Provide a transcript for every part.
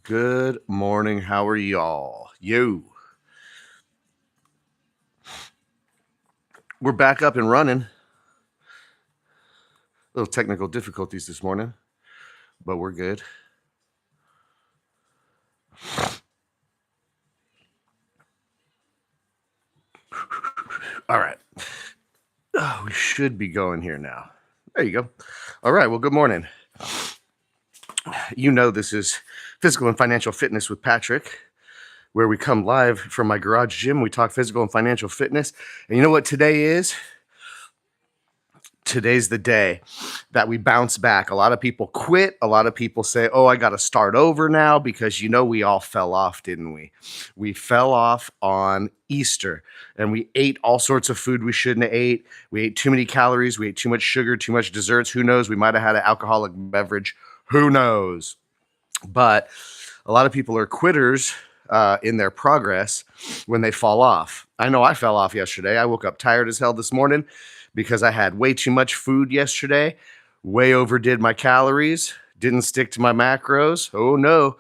Good morning. How are y'all? We're back up and running. Little technical difficulties this morning, but we're good. All right. We should be going here now. There you go. All right. Well, good morning. You know, this is Physical and Financial Fitness with Patrick, where we come live from my garage gym. We talk physical and financial fitness. And you know what today is? Today's the day that we bounce back. A lot of people quit. A lot of people say, oh, I got to start over now because, we all fell off, didn't we? We fell off on Easter and we ate all sorts of food we shouldn't have ate. We ate too many calories. We ate too much sugar, too much desserts. Who knows? We might have had an alcoholic beverage. Who knows? But a lot of people are quitters in their progress when they fall off. I know I fell off yesterday. I woke up tired as hell this morning because I had way too much food yesterday, way overdid my calories, didn't stick to my macros. Oh no.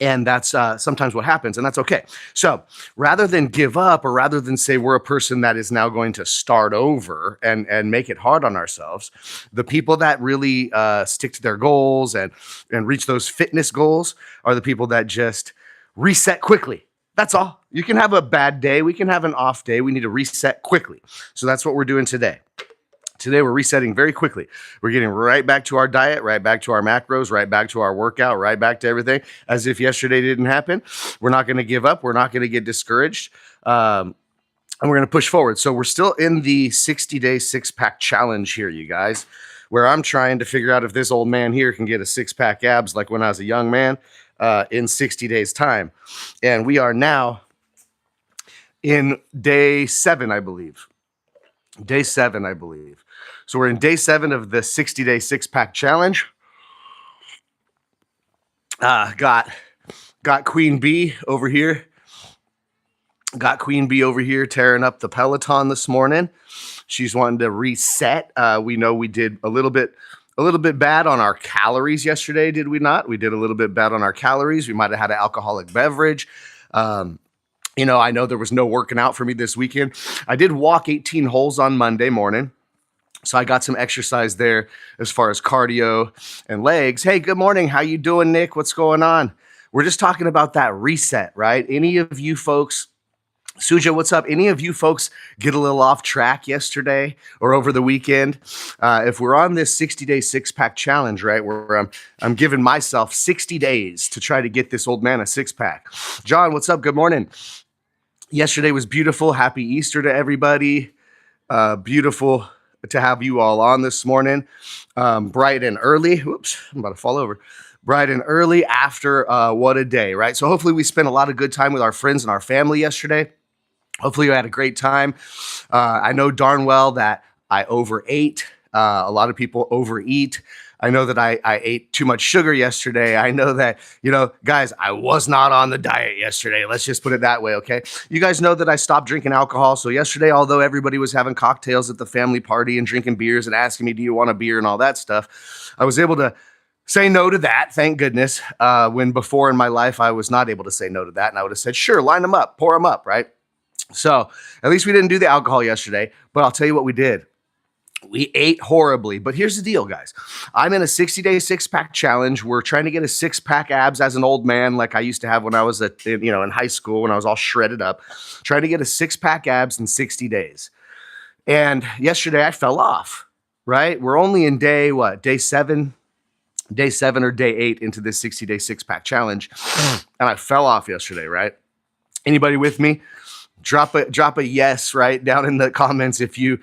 And that's sometimes what happens, and that's okay. So rather than give up, or rather than say we're a person that is now going to start over and make it hard on ourselves, the people that really stick to their goals and reach those fitness goals are the people that just reset quickly. That's all. You can have a bad day. We can have an off day. We need to reset quickly. So that's what we're doing today. Today, we're resetting very quickly. We're getting right back to our diet, right back to our macros, right back to our workout, right back to everything as if yesterday didn't happen. We're not going to give up. We're not going to get discouraged. And we're going to push forward. So we're still in the 60-day six-pack challenge here, you guys, where I'm trying to figure out if this old man here can get a six-pack abs like when I was a young man in 60 days' time. And we are now in day 7, I believe. Day 7, I believe. So we're in day 7 of the 60-day six-pack challenge. Got Queen Bee over here. Got Queen Bee over here tearing up the Peloton this morning. She's wanting to reset. We know we did a little bit bad on our calories yesterday, did we not? We did a little bit bad on our calories. We might have had an alcoholic beverage. I know there was no working out for me this weekend. I did walk 18 holes on Monday morning. So I got some exercise there as far as cardio and legs. Hey, good morning. How you doing, Nick? What's going on? We're just talking about that reset, right? Any of you folks, Suja, what's up? Any of you folks get a little off track yesterday or over the weekend? If we're on this 60-day six-pack challenge, right, where I'm giving myself 60 days to try to get this old man a six-pack. John, what's up? Good morning. Yesterday was beautiful. Happy Easter to everybody. Beautiful to have you all on this morning, bright and early. Whoops, I'm about to fall over. Bright and early after what a day, right? So hopefully we spent a lot of good time with our friends and our family yesterday. Hopefully you had a great time. I know darn well that I overate. A lot of people overeat. I know that I ate too much sugar yesterday. I know that, guys, I was not on the diet yesterday. Let's just put it that way, okay? You guys know that I stopped drinking alcohol. So yesterday, although everybody was having cocktails at the family party and drinking beers and asking me, do you want a beer and all that stuff, I was able to say no to that, thank goodness, when before in my life I was not able to say no to that. And I would have said, sure, line them up, pour them up, right? So at least we didn't do the alcohol yesterday, but I'll tell you what we did. We ate horribly, but here's the deal, guys. I'm in a 60-day six-pack challenge. We're trying to get a six-pack abs as an old man like I used to have when I was in high school when I was all shredded up. Trying to get a six-pack abs in 60 days. And yesterday I fell off, right? We're only in day 7? Day 7 or day 8 into this 60-day six-pack challenge. And I fell off yesterday, right? Anybody with me? Drop a yes right down in the comments if you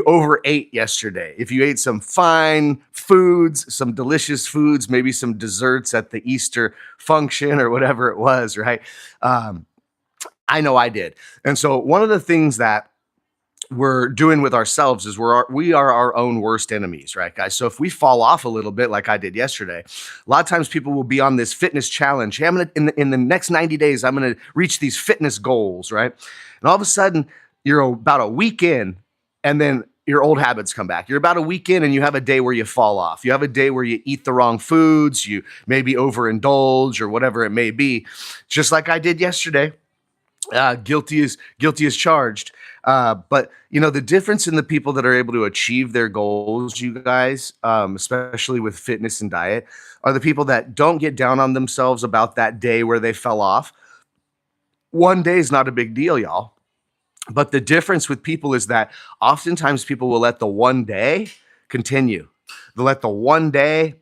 overate yesterday. If you ate some fine foods, some delicious foods, maybe some desserts at the Easter function or whatever it was, right? I know I did. And so one of the things that we're doing with ourselves is we are our own worst enemies, right, guys? So if we fall off a little bit like I did yesterday, a lot of times people will be on this fitness challenge. Hey, I'm gonna in the next 90 days, I'm gonna reach these fitness goals, right? And all of a sudden, you're about a week in, and then your old habits come back. You're about a week in and you have a day where you fall off. You have a day where you eat the wrong foods, you maybe overindulge or whatever it may be, just like I did yesterday. Guilty is charged. But the difference in the people that are able to achieve their goals, you guys, especially with fitness and diet, are the people that don't get down on themselves about that day where they fell off. One day is not a big deal, y'all. But the difference with people is that oftentimes people will let the one day continue. They'll let the one day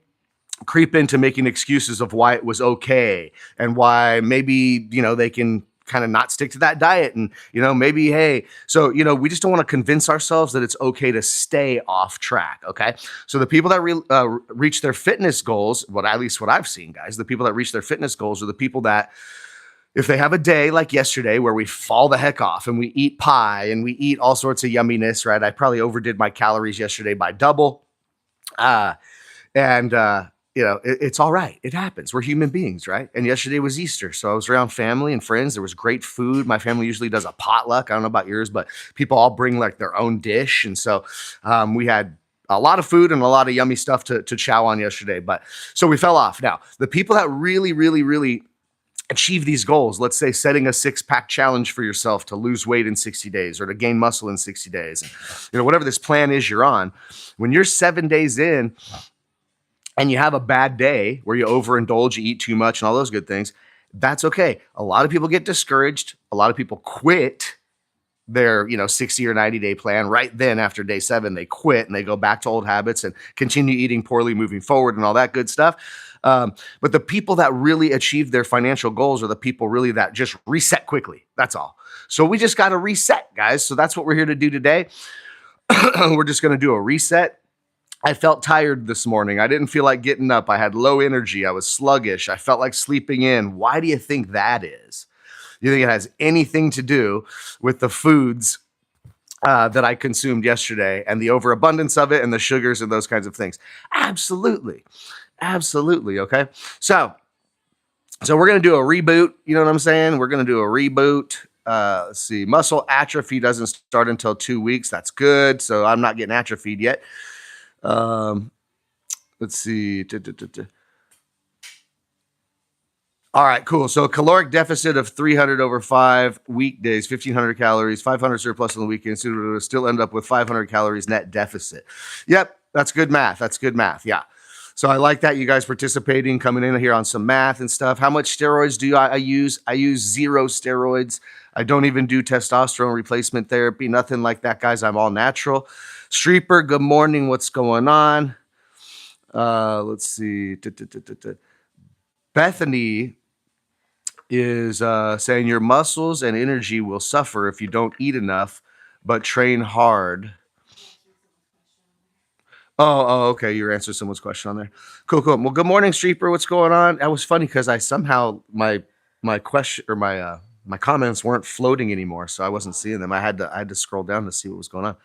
creep into making excuses of why it was okay and why maybe, they can kind of not stick to that diet. And, maybe, hey, so, we just don't want to convince ourselves that it's okay to stay off track. Okay. So the people that reach their fitness goals, at least what I've seen, guys, the people that reach their fitness goals are the people that, if they have a day like yesterday where we fall the heck off and we eat pie and we eat all sorts of yumminess, right? I probably overdid my calories yesterday by double. It's all right. It happens. We're human beings, right? And yesterday was Easter. So I was around family and friends. There was great food. My family usually does a potluck. I don't know about yours, but people all bring like their own dish. And so we had a lot of food and a lot of yummy stuff to chow on yesterday. But so we fell off. Now, the people that really, really, really achieve these goals, let's say setting a 6-pack challenge for yourself to lose weight in 60 days or to gain muscle in 60 days, and, whatever this plan is you're on, when you're 7 days in and you have a bad day where you overindulge, you eat too much and all those good things, that's okay. A lot of people get discouraged. A lot of people quit their 60 or 90 day plan right then. After day 7 they quit and they go back to old habits and continue eating poorly moving forward and all that good stuff. But the people that really achieve their financial goals are the people really that just reset quickly. That's all. So we just got to reset, guys. So that's what we're here to do today. We're just going to do a reset. I felt tired this morning. I didn't feel like getting up. I had low energy. I was sluggish. I felt like sleeping in. Why do you think that is? You think it has anything to do with the foods that I consumed yesterday and the overabundance of it and the sugars and those kinds of things? Absolutely. Absolutely. Okay. So we're going to do a reboot. You know what I'm saying? We're going to do a reboot. Let's see. Muscle atrophy doesn't start until 2 weeks. That's good. So I'm not getting atrophied yet. Let's see. All right, cool. So a caloric deficit of 300 over 5 weekdays, 1,500 calories, 500 surplus on the weekend, so it'll still end up with 500 calories net deficit. Yep, that's good math. That's good math. Yeah. So I like that you guys participating, coming in here on some math and stuff. How much steroids do I use? I use 0 steroids. I don't even do testosterone replacement therapy, nothing like that, guys. I'm all natural. Streeper, good morning. What's going on? Let's see. Bethany is saying your muscles and energy will suffer if you don't eat enough, but train hard. Oh, okay. You're answering someone's question on there. Cool. Well, good morning, Streeper. What's going on? That was funny because I somehow my question or my comments weren't floating anymore, so I wasn't seeing them. I had to scroll down to see what was going on.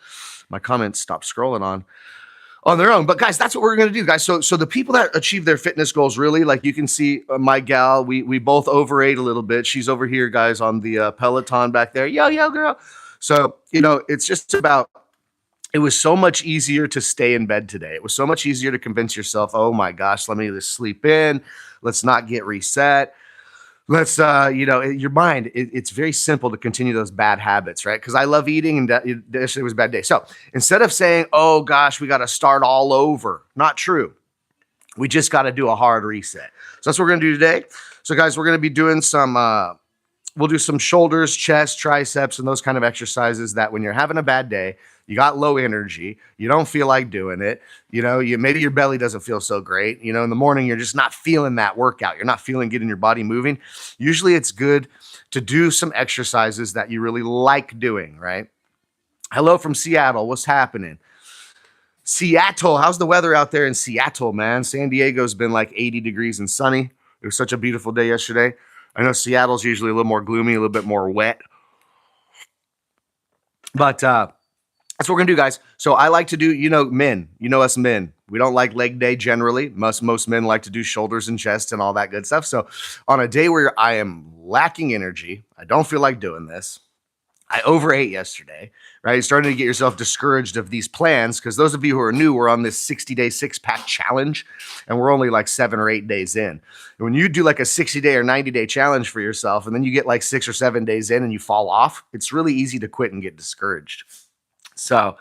My comments stopped scrolling on their own. But guys, that's what we're going to do, guys. So the people that achieve their fitness goals, really, like you can see my gal, we both overate a little bit. She's over here, guys, on the Peloton back there. Yo, girl. So, it's just about, it was so much easier to stay in bed today. It was so much easier to convince yourself, oh my gosh, let me just sleep in. Let's not get reset. Let's, your mind, it's very simple to continue those bad habits, right? Because I love eating and yesterday was a bad day. So instead of saying, oh gosh, we got to start all over, not true. We just got to do a hard reset. So that's what we're going to do today. So guys, we're going to be doing some, we'll do some shoulders, chest, triceps, and those kind of exercises that when you're having a bad day, you got low energy, you don't feel like doing it, maybe your belly doesn't feel so great, in the morning, you're just not feeling that workout. You're not feeling getting your body moving. Usually it's good to do some exercises that you really like doing, right? Hello from Seattle. What's happening? Seattle. How's the weather out there in Seattle, man? San Diego's been like 80 degrees and sunny. It was such a beautiful day yesterday. I know Seattle's usually a little more gloomy, a little bit more wet. But that's what we're going to do, guys. So I like to do, men. Us men. We don't like leg day generally. Most men like to do shoulders and chest and all that good stuff. So on a day where I am lacking energy, I don't feel like doing this, I overate yesterday, right? You're starting to get yourself discouraged of these plans because those of you who are new, we're on this 60-day six-pack challenge, and we're only like 7 or 8 days in. And when you do like a 60-day or 90-day challenge for yourself, and then you get like 6 or 7 days in and you fall off, it's really easy to quit and get discouraged. So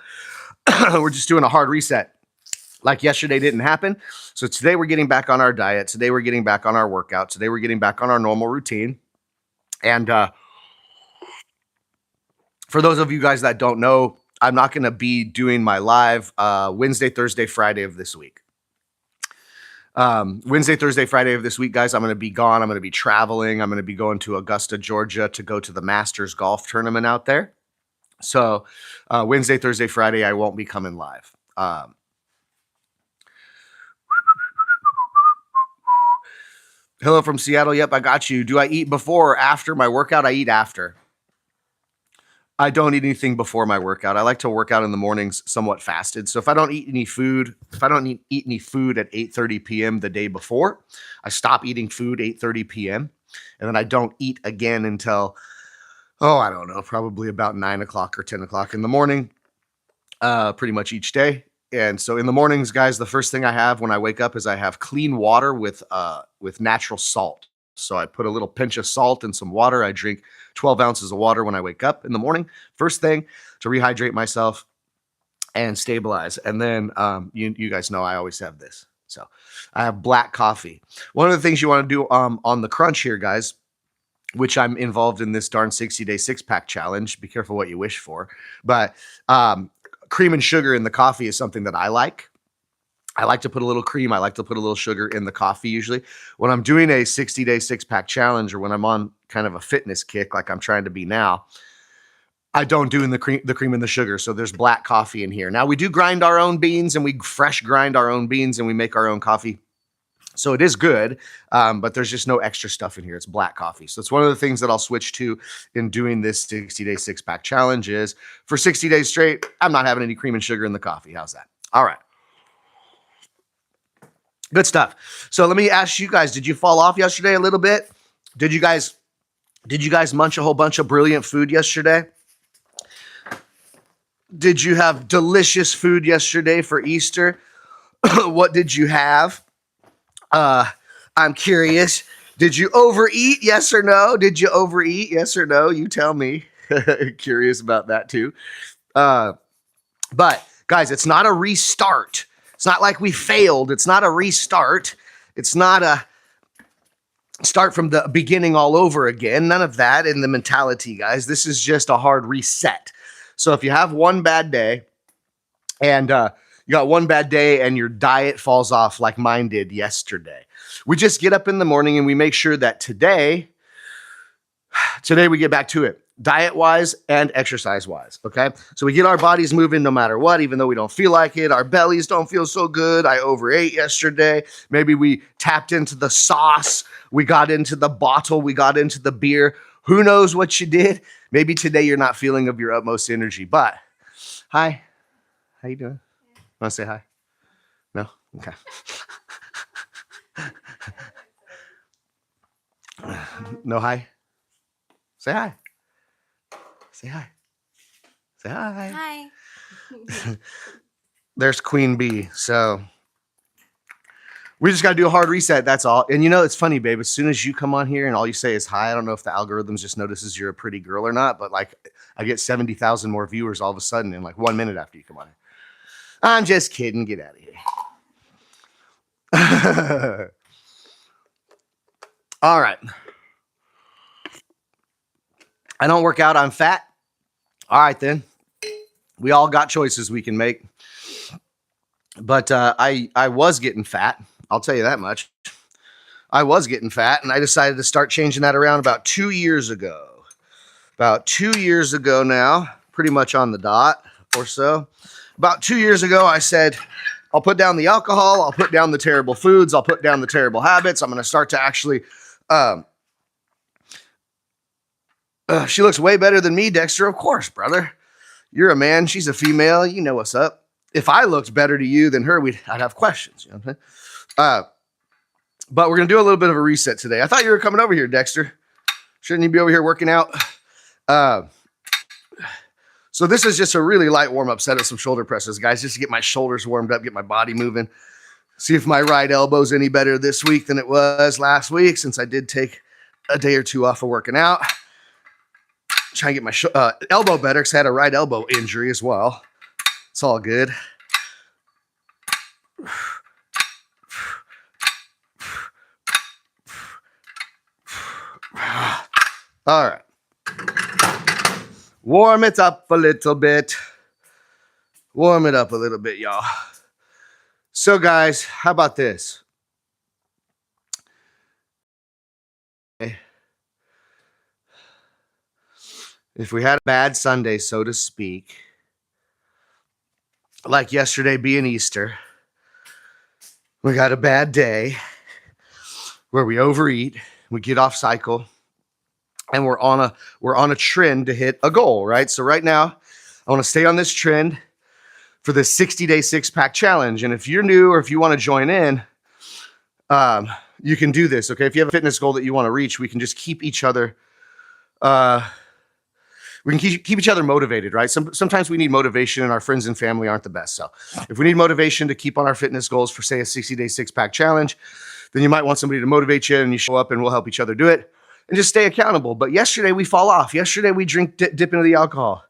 we're just doing a hard reset. Like yesterday didn't happen. So today we're getting back on our diet. Today we're getting back on our workout. Today we're getting back on our normal routine. And for those of you guys that don't know, I'm not going to be doing my live Wednesday, Thursday, Friday of this week. Wednesday, Thursday, Friday of this week, guys, I'm going to be gone. I'm going to be traveling. I'm going to be going to Augusta, Georgia to go to the Masters golf tournament out there. So Wednesday, Thursday, Friday, I won't be coming live. Hello from Seattle. Yep, I got you. Do I eat before or after my workout? I eat after. I don't eat anything before my workout. I like to work out in the mornings somewhat fasted. So if I don't eat any food, at 8:30 p.m. the day before, I stop eating food 8:30 p.m. And then I don't eat again until, I don't know, probably about 9 o'clock or 10 o'clock in the morning, pretty much each day. And so in the mornings, guys, the first thing I have when I wake up is I have clean water with natural salt. So I put a little pinch of salt in some water. I drink 12 ounces of water when I wake up in the morning, first thing, to rehydrate myself and stabilize. And then you guys know I always have this. So I have black coffee. One of the things you want to do on the crunch here, guys, which I'm involved in this darn 60-day six-pack challenge. Be careful what you wish for. But cream and sugar in the coffee is something that I like. I like to put a little cream. I like to put a little sugar in the coffee usually. When I'm doing a 60-day six-pack challenge or when I'm on kind of a fitness kick like I'm trying to be now, I don't do in the cream and the sugar. So there's black coffee in here. Now we do grind our own beans and we fresh grind our own beans and we make our own coffee. So it is good, but there's just no extra stuff in here. It's black coffee. So it's one of the things that I'll switch to in doing this 60-day six-pack challenge is for 60 days straight, I'm not having any cream and sugar in the coffee. How's that? All right. Good stuff. So let me ask you guys, did you fall off yesterday a little bit? Did you guys munch a whole bunch of brilliant food yesterday? Did you have delicious food yesterday for Easter? What did you have? I'm curious. Did you overeat? Yes or no? Did you overeat? Yes or no? You tell me. Curious about that too. But guys, it's not a restart. It's not like we failed. It's not a restart. It's not a start from the beginning all over again. None of that in the mentality, guys. This is just a hard reset. So if you have one bad day and you got one bad day and your diet falls off like mine did yesterday, we just get up in the morning and we make sure that today we get back to it. Diet-wise and exercise-wise, okay? So we get our bodies moving no matter what, even though we don't feel like it. Our bellies don't feel so good. I overate yesterday. Maybe we tapped into the sauce. We got into the bottle. We got into the beer. Who knows what you did? Maybe today you're not feeling of your utmost energy. But, hi. How you doing? Want to say hi? No? Okay. No hi? Say hi. Say hi. Say hi. Hi. There's Queen Bee. So we just got to do a hard reset. That's all. And you know, it's funny, babe. As soon as you come on here and all you say is hi, I don't know if the algorithms just notices you're a pretty girl or not, but like I get 70,000 more viewers all of a sudden in like 1 minute after you come on here. I'm just kidding. Get out of here. All right. I don't work out. I'm fat. All right, then. We all got choices we can make. But I was getting fat. I'll tell you that much. I was getting fat, and I decided to start changing that around about 2 years ago. About 2 years ago now, pretty much on the dot or so. About 2 years ago, I said, I'll put down the alcohol. I'll put down the terrible foods. I'll put down the terrible habits. I'm going to start to actually... she looks way better than me, Dexter. Of course, brother. You're a man. She's a female. You know what's up. If I looked better to you than her, I'd have questions. You know what I'm saying? But we're going to do a little bit of a reset today. I thought you were coming over here, Dexter. Shouldn't you be over here working out? So this is just a really light warm-up set of some shoulder presses, guys, just to get my shoulders warmed up, get my body moving. See if my right elbow's any better this week than it was last week, since I did take a day or two off of working out. Trying to get my elbow better because I had a right elbow injury as well. It's all good. All right. Warm it up a little bit. Warm it up a little bit, y'all. So, guys, how about this? If we had a bad Sunday, so to speak, like yesterday being Easter, we got a bad day where we overeat, we get off cycle, and we're on a trend to hit a goal, right? So right now, I want to stay on this trend for the 60-day six-pack challenge. And if you're new or if you want to join in, you can do this, okay? If you have a fitness goal that you want to reach, we can just keep each other keep each other motivated, right? Sometimes we need motivation and our friends and family aren't the best. So if we need motivation to keep on our fitness goals for, say, a 60-day six-pack challenge, then you might want somebody to motivate you, and you show up and we'll help each other do it and just stay accountable. But yesterday we fall off. Yesterday we dip into the alcohol.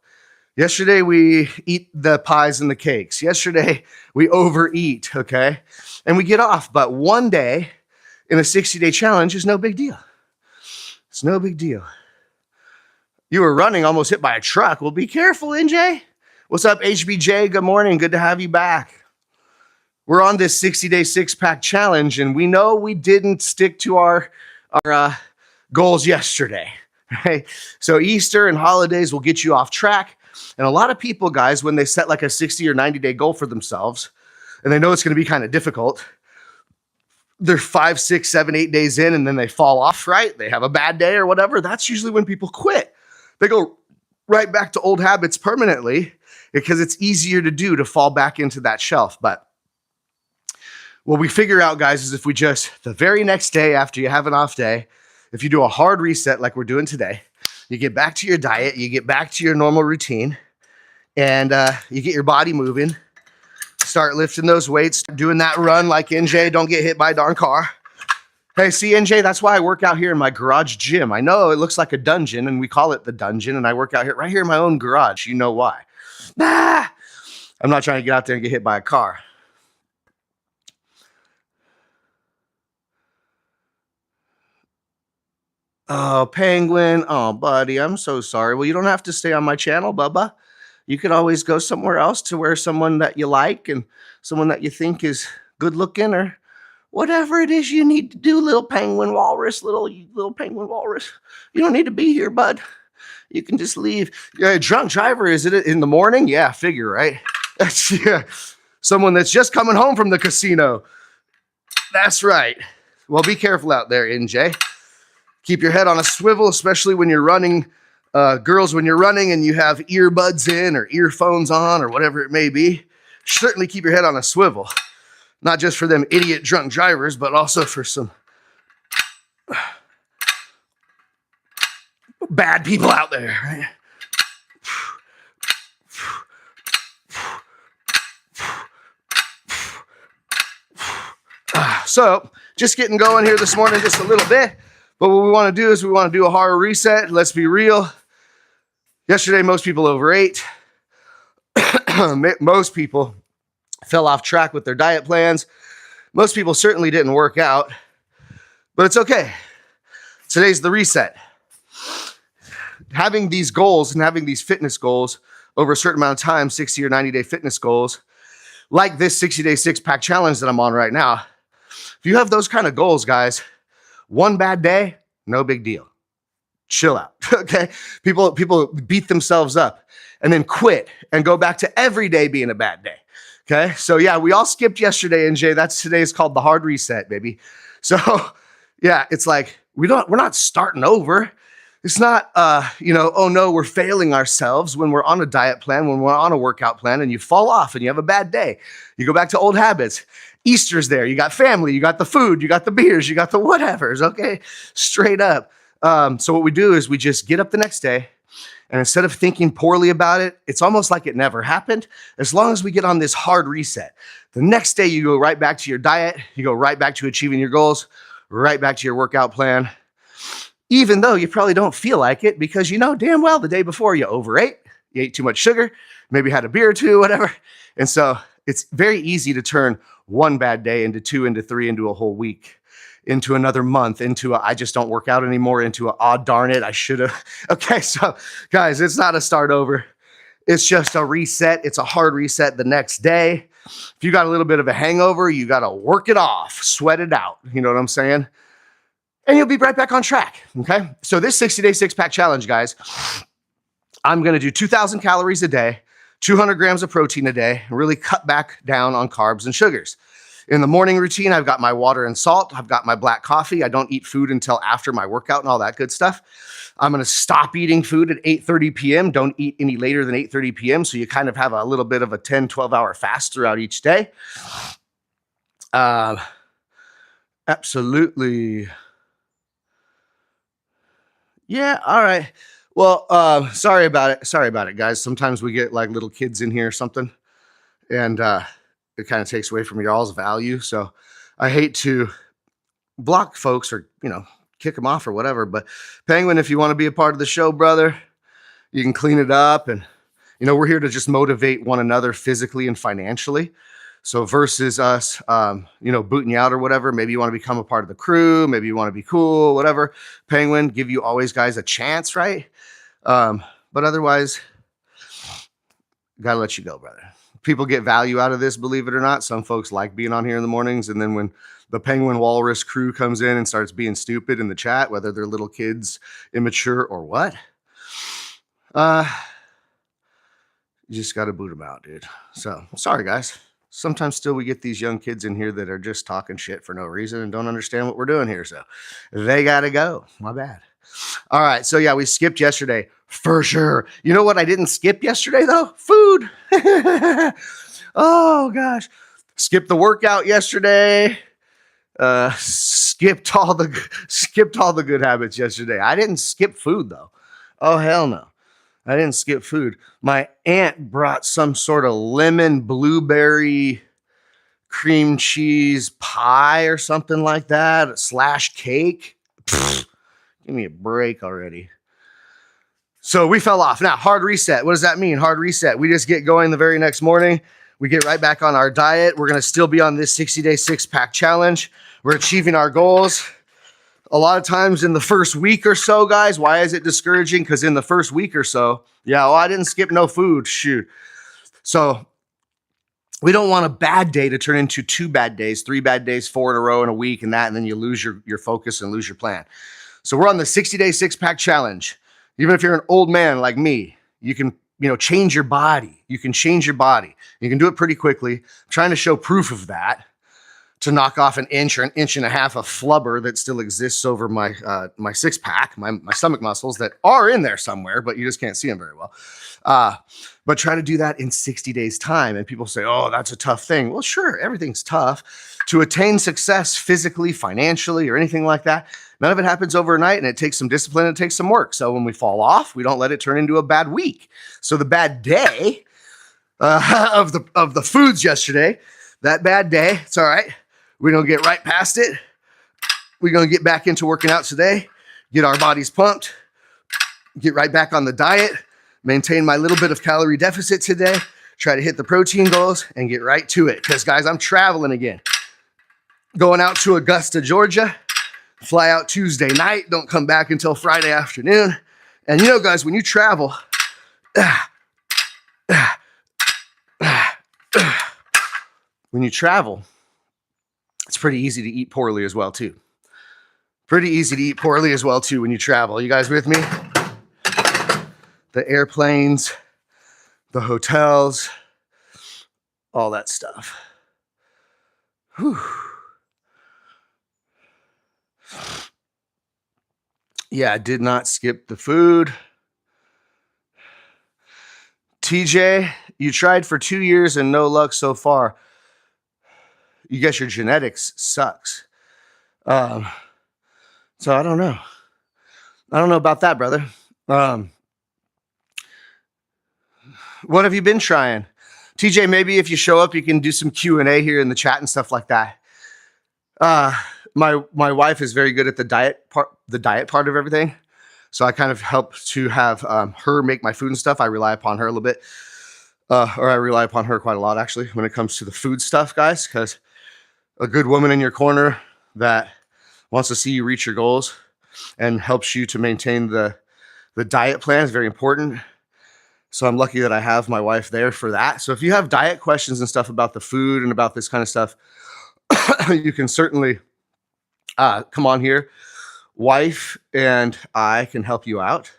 Yesterday we eat the pies and the cakes. Yesterday we overeat, okay? And we get off. But one day in a 60-day challenge is no big deal. It's no big deal. You were running, almost hit by a truck. Well, be careful, NJ. What's up, HBJ? Good morning. Good to have you back. We're on this 60-day six-pack challenge, and we know we didn't stick to our goals yesterday, right? So Easter and holidays will get you off track. And a lot of people, guys, when they set like a 60 or 90-day goal for themselves, and they know it's going to be kind of difficult, they're 5, 6, 7, 8 days in, and then they fall off, right? They have a bad day or whatever. That's usually when people quit. They go right back to old habits permanently because it's easier to do to fall back into that shelf. But what we figure out, guys, is if we just, the very next day after you have an off day, if you do a hard reset like we're doing today, you get back to your diet, you get back to your normal routine, and you get your body moving, start lifting those weights, start doing that run like NJ, don't get hit by a darn car. Hey, see, NJ, that's why I work out here in my garage gym. I know it looks like a dungeon, and we call it the dungeon, and I work out here right here in my own garage. You know why. I'm not trying to get out there and get hit by a car. Oh, Penguin. Oh, buddy, I'm so sorry. Well, you don't have to stay on my channel, Bubba. You could always go somewhere else to where someone that you like and someone that you think is good looking or whatever it is you need to do, little penguin walrus, little penguin walrus. You don't need to be here, bud. You can just leave. Yeah, drunk driver, is it in the morning? Yeah, figure, right? That's, yeah. Someone that's just coming home from the casino. That's right. Well, be careful out there, NJ. Keep your head on a swivel, especially when you're running. Girls, when you're running and you have earbuds in or earphones on or whatever it may be, certainly keep your head on a swivel. Not just for them idiot drunk drivers, but also for some bad people out there, right? So, just getting going here this morning just a little bit. But what we want to do is we want to do a hard reset. Let's be real. Yesterday, most people overate. Most people fell off track with their diet plans. Most people certainly didn't work out. But it's okay. Today's the reset. Having these goals and having these fitness goals over a certain amount of time, 60 or 90-day fitness goals, like this 60-day six-pack challenge that I'm on right now, if you have those kind of goals, guys, one bad day, no big deal. Chill out, okay? People beat themselves up and then quit and go back to every day being a bad day, okay? So yeah, we all skipped yesterday, NJ. That's today's called the hard reset, baby. So yeah, it's like we're not starting over. It's not, oh no, we're failing ourselves when we're on a diet plan, when we're on a workout plan, and you fall off and you have a bad day. You go back to old habits. Easter's there. You got family. You got the food. You got the beers. You got the whatevers. Okay, straight up. So what we do is we just get up the next day And instead of thinking poorly about it, it's almost like it never happened. As long as we get on this hard reset, the next day you go right back to your diet, you go right back to achieving your goals, right back to your workout plan, even though you probably don't feel like it because you know damn well the day before you overate, you ate too much sugar, maybe had a beer or two, whatever. And so it's very easy to turn one bad day into two, into three, into a whole week, into another month, into I just don't work out anymore, into darn it, I should have. Okay, so guys, it's not a start over. It's just a reset. It's a hard reset the next day. If you got a little bit of a hangover, you got to work it off, sweat it out. You know what I'm saying? And you'll be right back on track. Okay, so this 60-day six-pack challenge, guys, I'm going to do 2,000 calories a day, 200 grams of protein a day, and really cut back down on carbs and sugars. In the morning routine, I've got my water and salt. I've got my black coffee. I don't eat food until after my workout and all that good stuff. I'm going to stop eating food at 8:30 p.m. Don't eat any later than 8:30 p.m. So you kind of have a little bit of a 10, 12-hour fast throughout each day. Absolutely. Yeah, all right. Well, sorry about it. Sorry about it, guys. Sometimes we get like little kids in here or something. And it kind of takes away from y'all's value. So I hate to block folks or, kick them off or whatever. But Penguin, if you want to be a part of the show, brother, you can clean it up. And, we're here to just motivate one another physically and financially. So versus us, booting you out or whatever, maybe you want to become a part of the crew. Maybe you want to be cool, whatever. Penguin, give you always guys a chance, right? But otherwise, got to let you go, brother. People get value out of this, believe it or not. Some folks like being on here in the mornings. And then when the Penguin Walrus crew comes in and starts being stupid in the chat, whether they're little kids, immature, or what, you just got to boot them out, dude. So sorry, guys. Sometimes still we get these young kids in here that are just talking shit for no reason and don't understand what we're doing here. So they got to go. My bad. All right. So yeah, we skipped yesterday for sure. You know what I didn't skip yesterday though? Food. Oh gosh. Skipped the workout yesterday. Skipped all the good habits yesterday. I didn't skip food though. Oh hell no. I didn't skip food. My aunt brought some sort of lemon blueberry cream cheese pie or something like that, / cake. Pfft, give me a break already. So we fell off. Now, hard reset. What does that mean? Hard reset. We just get going the very next morning. We get right back on our diet. We're going to still be on this 60-day six-pack challenge. We're achieving our goals. A lot of times in the first week or so, guys, why is it discouraging? Because in the first week or so, I didn't skip no food. Shoot. So we don't want a bad day to turn into 2 bad days, 3 bad days, 4 in a row in a week and then you lose your focus and lose your plan. So we're on the 60-day six-pack challenge. Even if you're an old man like me, you can, change your body. You can change your body. You can do it pretty quickly. I'm trying to show proof of that, to knock off an inch or an inch and a half of flubber that still exists over my my six-pack, my stomach muscles that are in there somewhere, but you just can't see them very well. But try to do that in 60 days time. And people say, oh, that's a tough thing. Well, sure, everything's tough. To attain success physically, financially, or anything like that, none of it happens overnight, and it takes some discipline, and it takes some work. So when we fall off, we don't let it turn into a bad week. So the bad day of the foods yesterday, that bad day, it's all right. We're going to get right past it. We're going to get back into working out today, get our bodies pumped, get right back on the diet, maintain my little bit of calorie deficit today, try to hit the protein goals, and get right to it. Because, guys, I'm traveling again. Going out to Augusta, Georgia. Fly out Tuesday night. Don't come back until Friday afternoon. And, guys, when you travel, it's pretty easy to eat poorly as well, too. Pretty easy to eat poorly as well, too, when you travel. You guys with me? The airplanes, the hotels, all that stuff. Whew. Yeah, I did not skip the food. TJ, you tried for 2 years and no luck so far. You guess your genetics sucks. So I don't know. I don't know about that, brother. What have you been trying? TJ, maybe if you show up, you can do some Q&A here in the chat and stuff like that. My wife is very good at the diet part of everything. So I kind of help to have her make my food and stuff. I rely upon her a little bit. Or I rely upon her quite a lot, actually, when it comes to the food stuff, guys, because a good woman in your corner that wants to see you reach your goals and helps you to maintain the diet plan is very important. So I'm lucky that I have my wife there for that. So if you have diet questions and stuff about the food and about this kind of stuff, you can certainly come on here. Wife and I can help you out.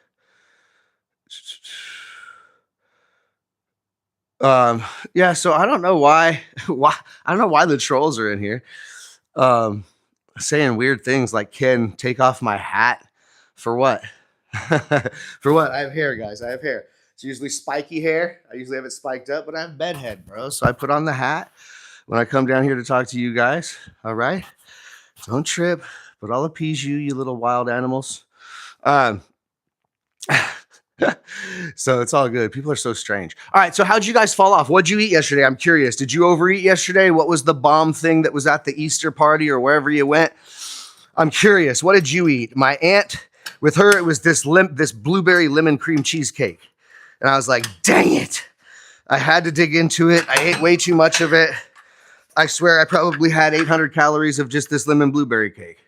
Yeah, so I don't know why I don't know why the trolls are in here. Saying weird things like, "Ken, take off my hat." For what? For what? I have hair, guys. I have hair. It's usually spiky hair. I usually have it spiked up, but I have bedhead, bro. So I put on the hat when I come down here to talk to you guys. All right? Don't trip, but I'll appease you, you little wild animals. So it's all good. People are so strange. All right, so how'd you guys fall off? What'd you eat yesterday? I'm curious. Did you overeat yesterday? What was the bomb thing that was at the Easter party or wherever you went? I'm curious. What did you eat? My aunt, with her, it was this blueberry lemon cream cheesecake. And I was like, dang it. I had to dig into it. I ate way too much of it. I swear I probably had 800 calories of just this lemon blueberry cake.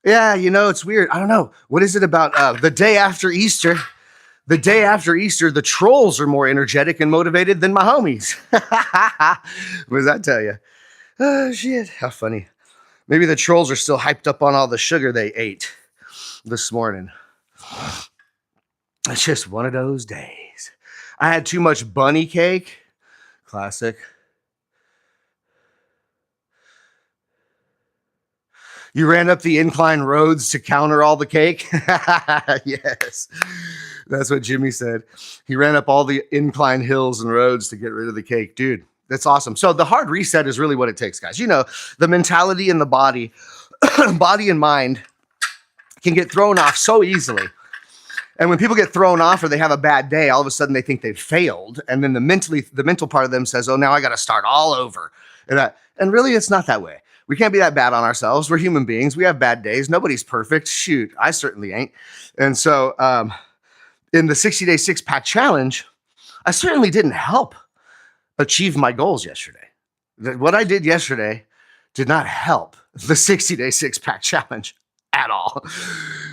Yeah, you know, it's weird. I don't know. What is it about the day after Easter? The day after Easter, the trolls are more energetic and motivated than my homies. What does that tell you? Oh, shit. How funny. Maybe the trolls are still hyped up on all the sugar they ate this morning. It's just one of those days. I had too much bunny cake. Classic. You ran up the incline roads to counter all the cake? Yes. That's what Jimmy said. He ran up all the incline hills and roads to get rid of the cake. Dude, that's awesome. So the hard reset is really what it takes, guys. You know, the mentality and the body, body and mind can get thrown off so easily. And when people get thrown off or they have a bad day, all of a sudden they think they've failed. And then the mental part of them says, oh, now I got to start all over. And really, it's not that way. We can't be that bad on ourselves. We're human beings. We have bad days. Nobody's perfect. Shoot, I certainly ain't. And so in the 60-day six-pack challenge, I certainly didn't help achieve my goals yesterday. What I did yesterday did not help the 60-day six-pack challenge at all.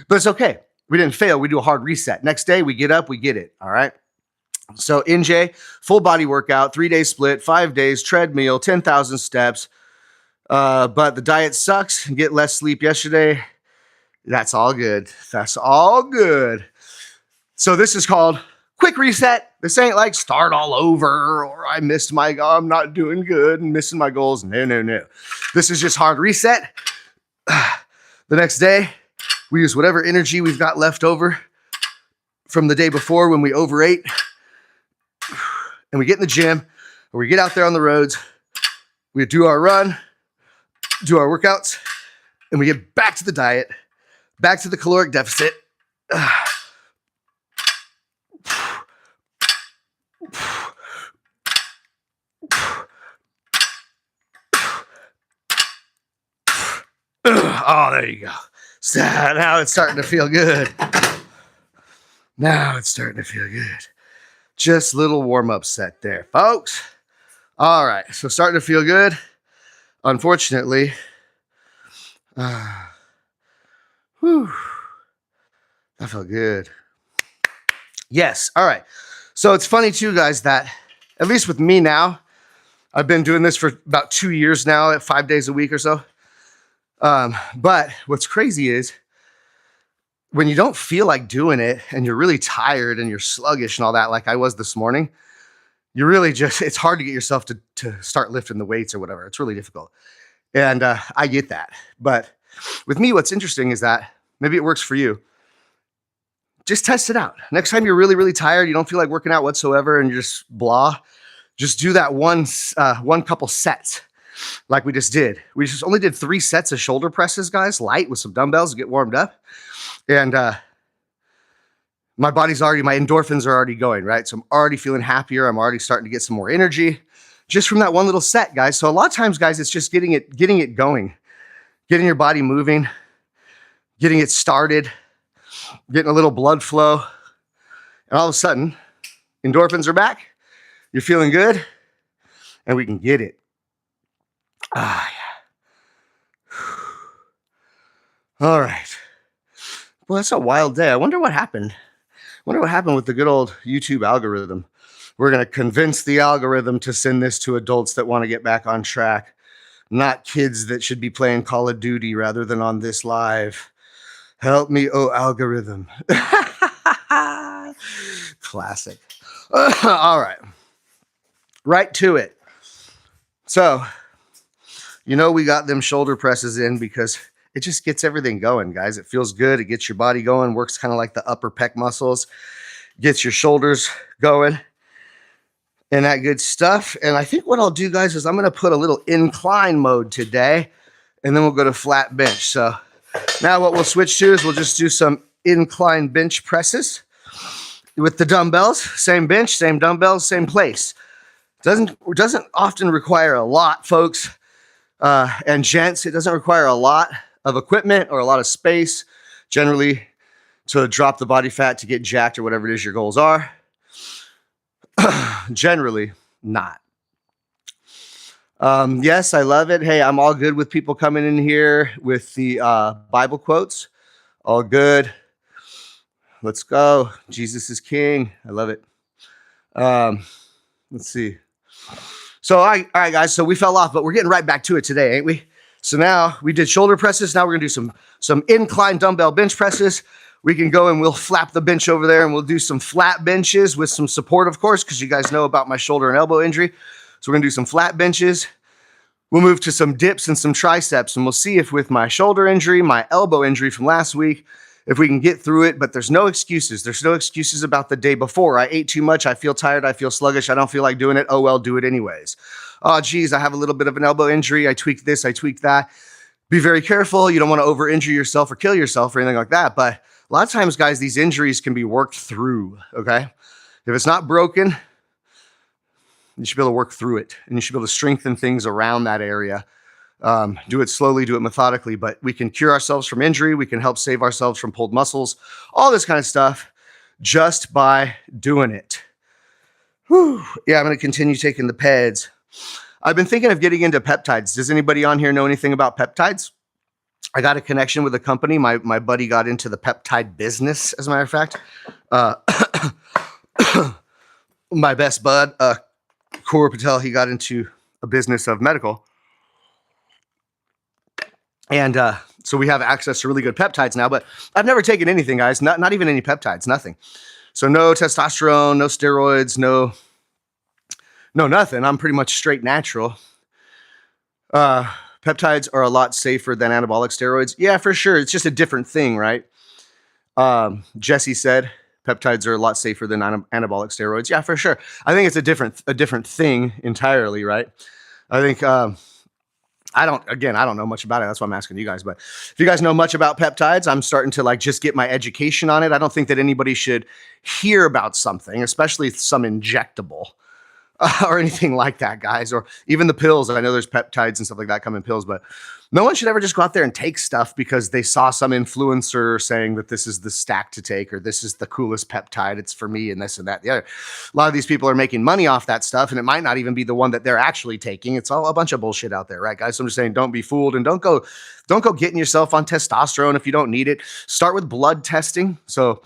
But it's okay. We didn't fail. We do a hard reset. Next day, we get up, we get it. All right. So NJ, full body workout, 3-day split, 5 days, treadmill, 10,000 steps. But the diet sucks. Get less sleep yesterday. That's all good. That's all good. So this is called quick reset. This ain't like start all over or I missed I'm not doing good and missing my goals. No. This is just hard reset. The next day, we use whatever energy we've got left over from the day before when we overate. And we get in the gym or we get out there on the roads. We do our run, do our workouts, and we get back to the diet, back to the caloric deficit. Oh, there you go. So now it's starting to feel good. Now it's starting to feel good. Just a little warm-up set there, folks. All right, so starting to feel good. Unfortunately, that felt good. Yes, all right. So it's funny too, guys, that at least with me now, I've been doing this for about 2 years now, at 5 days a week or so. But what's crazy is when you don't feel like doing it and you're really tired and you're sluggish and all that, like I was this morning, you really it's hard to get yourself to start lifting the weights or whatever. It's really difficult. And I get that. But with me, what's interesting is that maybe it works for you. Just test it out. Next time you're really, really tired, you don't feel like working out whatsoever and you're just blah, just do that one couple sets like we just did. We just only did 3 sets of shoulder presses, guys, light with some dumbbells to get warmed up. And man, my endorphins are already going, right? So I'm already feeling happier. I'm already starting to get some more energy just from that one little set, guys. So a lot of times, guys, it's just getting it going, getting your body moving, getting it started, getting a little blood flow. And all of a sudden, endorphins are back. You're feeling good, and we can get it. Yeah. All right. Well, that's a wild day. I wonder what happened. With the good old YouTube algorithm. We're going to convince the algorithm to send this to adults that want to get back on track, not kids that should be playing Call of Duty rather than on this live. Help me, oh algorithm. Classic. All right. Right to it. So, we got them shoulder presses in because it just gets everything going, guys. It feels good. It gets your body going, works kind of like the upper pec muscles, gets your shoulders going and that good stuff. And I think what I'll do, guys, is I'm going to put a little incline mode today, and then we'll go to flat bench. So now what we'll switch to is we'll just do some incline bench presses with the dumbbells. Same bench, same dumbbells, same place. Doesn't often require a lot, folks. And gents, it doesn't require a lot of equipment or a lot of space, generally, to drop the body fat to get jacked or whatever it is your goals are. Generally not. Yes, I love it. Hey, I'm all good with people coming in here with the Bible quotes. All good. Let's go. Jesus is king. I love it. Let's see. So, all right, guys. So we fell off, but we're getting right back to it today, ain't we? So now we did shoulder presses. Now we're gonna do some incline dumbbell bench presses. We can go and we'll flap the bench over there, and we'll do some flat benches with some support, of course, because you guys know about my shoulder and elbow injury. So we're gonna do some flat benches. We'll move to some dips and some triceps, and we'll see if with my shoulder injury, my elbow injury from last week, if we can get through it. But there's no excuses. There's no excuses about the day before. I ate too much. I feel tired. I feel sluggish. I don't feel like doing it. Oh, well, do it anyways. Oh, geez, I have a little bit of an elbow injury. I tweaked this. I tweaked that. Be very careful. You don't want to over-injure yourself or kill yourself or anything like that. But a lot of times, guys, these injuries can be worked through, okay? If it's not broken, you should be able to work through it. And you should be able to strengthen things around that area. Do it slowly, do it methodically, but we can cure ourselves from injury. We can help save ourselves from pulled muscles, all this kind of stuff just by doing it. Whew. Yeah, I'm going to continue taking the PEDs. I've been thinking of getting into peptides. Does anybody on here know anything about peptides? I got a connection with a company. My buddy got into the peptide business, as a matter of fact. My best bud, Kaur Patel, he got into a business of medical. And so we have access to really good peptides now, but I've never taken anything, guys, not even any peptides, nothing. So no testosterone, no steroids, no nothing. I'm pretty much straight natural. Peptides are a lot safer than anabolic steroids. Yeah, for sure. It's just a different thing, right? Jesse said peptides are a lot safer than anabolic steroids. Yeah, for sure. I think it's a different thing entirely, right? I think I don't know much about it. That's why I'm asking you guys. But if you guys know much about peptides, I'm starting to just get my education on it. I don't think that anybody should hear about something, especially some injectable or anything like that, guys, or even the pills. I know there's peptides and stuff like that come in pills, but no one should ever just go out there and take stuff because they saw some influencer saying that this is the stack to take, or this is the coolest peptide. It's for me and this and that. The other. A lot of these people are making money off that stuff, and it might not even be the one that they're actually taking. It's all a bunch of bullshit out there, right, guys? So I'm just saying, don't be fooled, and don't go getting yourself on testosterone if you don't need it. Start with blood testing. So,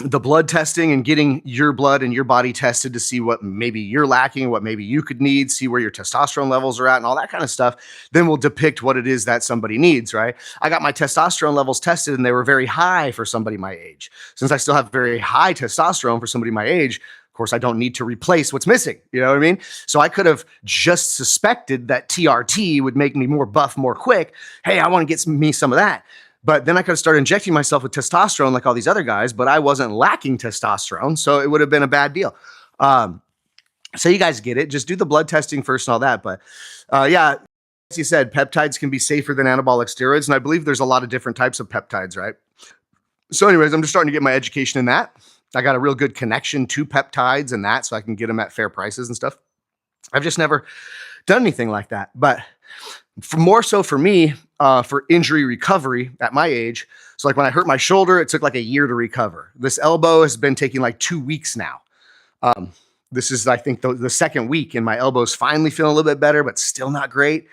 the blood testing and getting your blood and your body tested to see what maybe you're lacking, what maybe you could need, see where your testosterone levels are at and all that kind of stuff, then we'll depict what it is that somebody needs, right? I got my testosterone levels tested and they were very high for somebody my age. Since I still have very high testosterone for somebody my age, of course, I don't need to replace what's missing. You know what I mean? So I could have just suspected that TRT would make me more buff more quick. Hey, I want to get me some of that. But then I could have started injecting myself with testosterone like all these other guys, but I wasn't lacking testosterone, so it would have been a bad deal. So you guys get it. Just do the blood testing first and all that. But yeah, as you said, peptides can be safer than anabolic steroids, and I believe there's a lot of different types of peptides, right? So anyways, I'm just starting to get my education in that. I got a real good connection to peptides and that, so I can get them at fair prices and stuff. I've just never done anything like that. But more so for me, for injury recovery at my age. So like when I hurt my shoulder, it took like a year to recover. This elbow has been taking like 2 weeks now. This is, I think, the second week, and my elbow's finally feeling a little bit better, but still not great.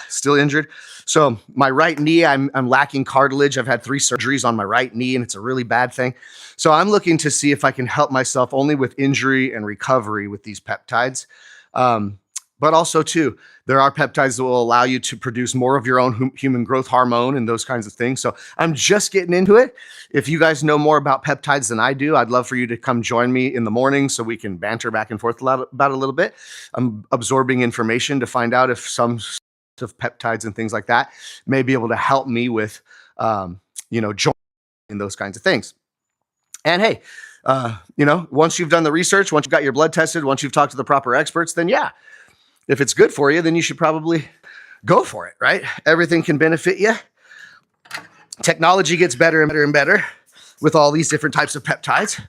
Still injured. So my right knee, I'm lacking cartilage. I've had 3 surgeries on my right knee, and it's a really bad thing. So I'm looking to see if I can help myself only with injury and recovery with these peptides. But also, too, there are peptides that will allow you to produce more of your own human growth hormone and those kinds of things. So I'm just getting into it. If you guys know more about peptides than I do, I'd love for you to come join me in the morning so we can banter back and forth about it a little bit. I'm absorbing information to find out if some of peptides and things like that may be able to help me with, joining in those kinds of things. And hey, once you've done the research, once you've got your blood tested, once you've talked to the proper experts, then yeah, if it's good for you, then you should probably go for it, right? Everything can benefit you. Technology gets better and better and better with all these different types of peptides.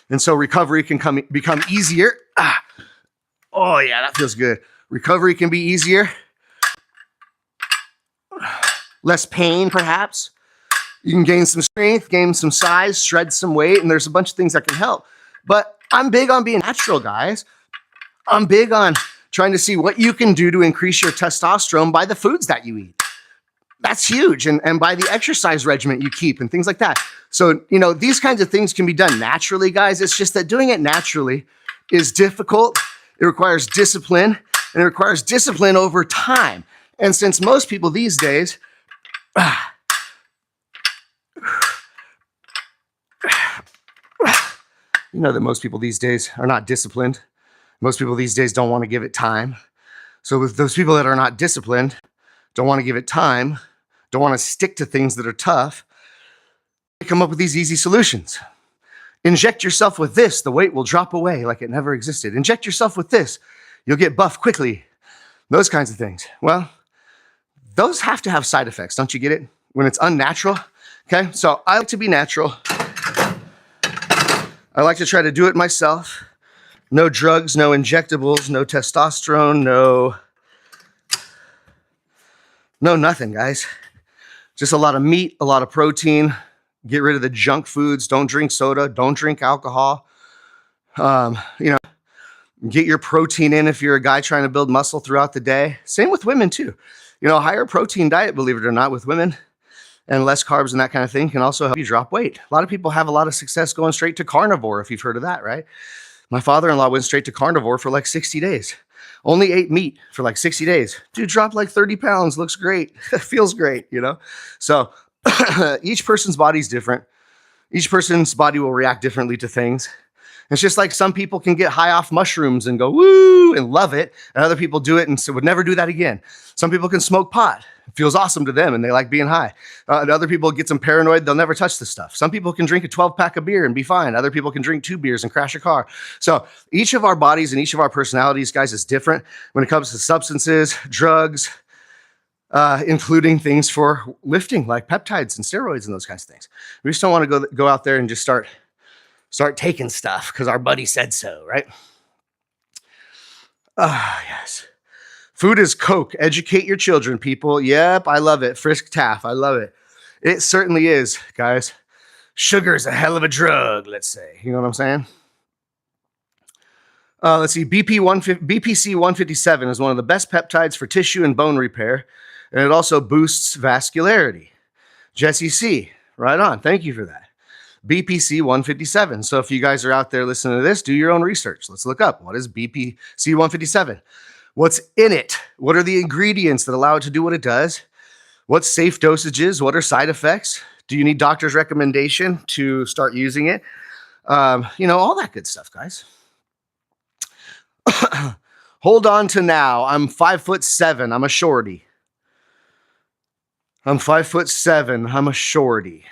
And so recovery can become easier. Oh yeah, that feels good. Recovery can be easier. Less pain, perhaps. You can gain some strength, gain some size, shred some weight, and there's a bunch of things that can help. But I'm big on being natural, guys. I'm big on trying to see what you can do to increase your testosterone by the foods that you eat. That's huge. And by the exercise regimen you keep and things like that. So, these kinds of things can be done naturally, guys. It's just that doing it naturally is difficult. It requires discipline, and it requires discipline over time. And since most people these days, that most people these days are not disciplined. Most people these days don't want to give it time. So with those people that are not disciplined, don't want to give it time, don't want to stick to things that are tough, they come up with these easy solutions. Inject yourself with this, the weight will drop away like it never existed. Inject yourself with this, you'll get buff quickly. Those kinds of things. Well, those have to have side effects, don't you get it? When it's unnatural, okay? So I like to be natural. I like to try to do it myself. No drugs, no injectables, no testosterone, no nothing, guys. Just a lot of meat, a lot of protein. Get rid of the junk foods. Don't drink soda. Don't drink alcohol. Get your protein in if you're a guy trying to build muscle throughout the day. Same with women too. Higher protein diet, believe it or not, with women, and less carbs and that kind of thing can also help you drop weight. A lot of people have a lot of success going straight to carnivore, if you've heard of that, right? My father-in-law went straight to carnivore for like 60 days. Only ate meat for like 60 days. Dude dropped like 30 pounds. Looks great. Feels great, So each person's body's different. Each person's body will react differently to things. It's just like some people can get high off mushrooms and go, woo, and love it. And other people do it and would never do that again. Some people can smoke pot. It feels awesome to them and they like being high. And other people get some paranoid. They'll never touch this stuff. Some people can drink a 12-pack of beer and be fine. Other people can drink 2 beers and crash a car. So each of our bodies and each of our personalities, guys, is different when it comes to substances, drugs, including things for lifting like peptides and steroids and those kinds of things. We just don't want to go out there and just start taking stuff because our buddy said so, right? Yes. Food is Coke. Educate your children, people. Yep, I love it. Frisk Taff, I love it. It certainly is, guys. Sugar is a hell of a drug, let's say. You know what I'm saying? Let's see. BPC 157 is one of the best peptides for tissue and bone repair, and it also boosts vascularity. Jesse C., right on. Thank you for that. BPC 157. So if you guys are out there listening to this, do your own research. Let's look up. What is BPC 157? What's in it? What are the ingredients that allow it to do what it does? What's safe dosages? What are side effects? Do you need doctor's recommendation to start using it? All that good stuff, guys. Hold on to now. I'm 5'7". I'm a shorty. I'm 5'7". I'm a shorty.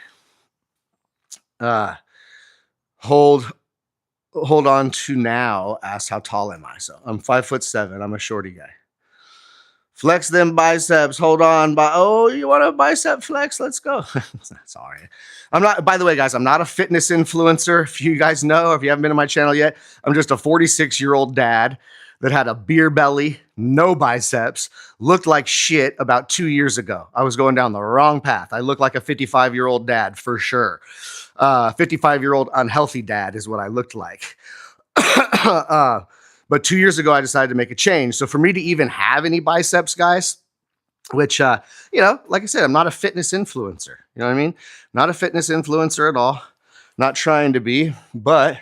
Hold on to now. Ask how tall am I? So I'm 5'7". I'm a shorty guy. Flex them biceps. Hold on. Oh, you want a bicep flex? Let's go. Sorry. I'm not, by the way, guys, I'm not a fitness influencer. If you guys know, if you haven't been to my channel yet, I'm just a 46-year-old dad that had a beer belly, no biceps, looked like shit about 2 years ago. I was going down the wrong path. I looked like a 55-year-old dad for sure. 55-year-old unhealthy dad is what I looked like. But 2 years ago, I decided to make a change. So for me to even have any biceps, guys, which, like I said, I'm not a fitness influencer. You know what I mean? Not a fitness influencer at all. Not trying to be, but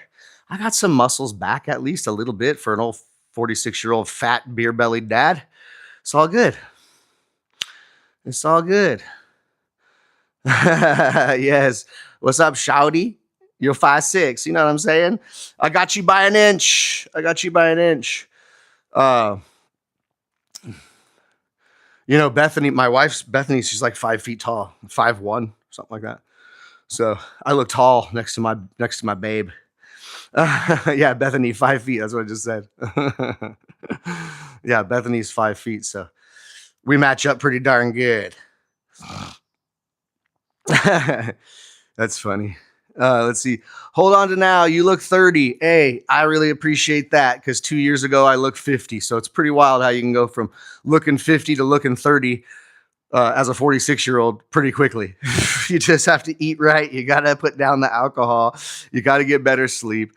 I got some muscles back at least a little bit for an old 46-year-old fat beer-bellied dad. It's all good. It's all good. Yes. What's up, Shouty? You're 5'6". You know what I'm saying? I got you by an inch. Bethany, my wife's Bethany, she's like 5 feet tall, 5'1", something like that. So I look tall next to my babe. Yeah, Bethany, 5 feet. That's what I just said. Yeah, Bethany's 5 feet. So we match up pretty darn good. That's funny. Let's see. Hold on to now. You look 30. Hey, I really appreciate that because 2 years ago I looked 50. So it's pretty wild how you can go from looking 50 to looking 30 as a 46-year-old pretty quickly. You just have to eat right. You got to put down the alcohol. You got to get better sleep.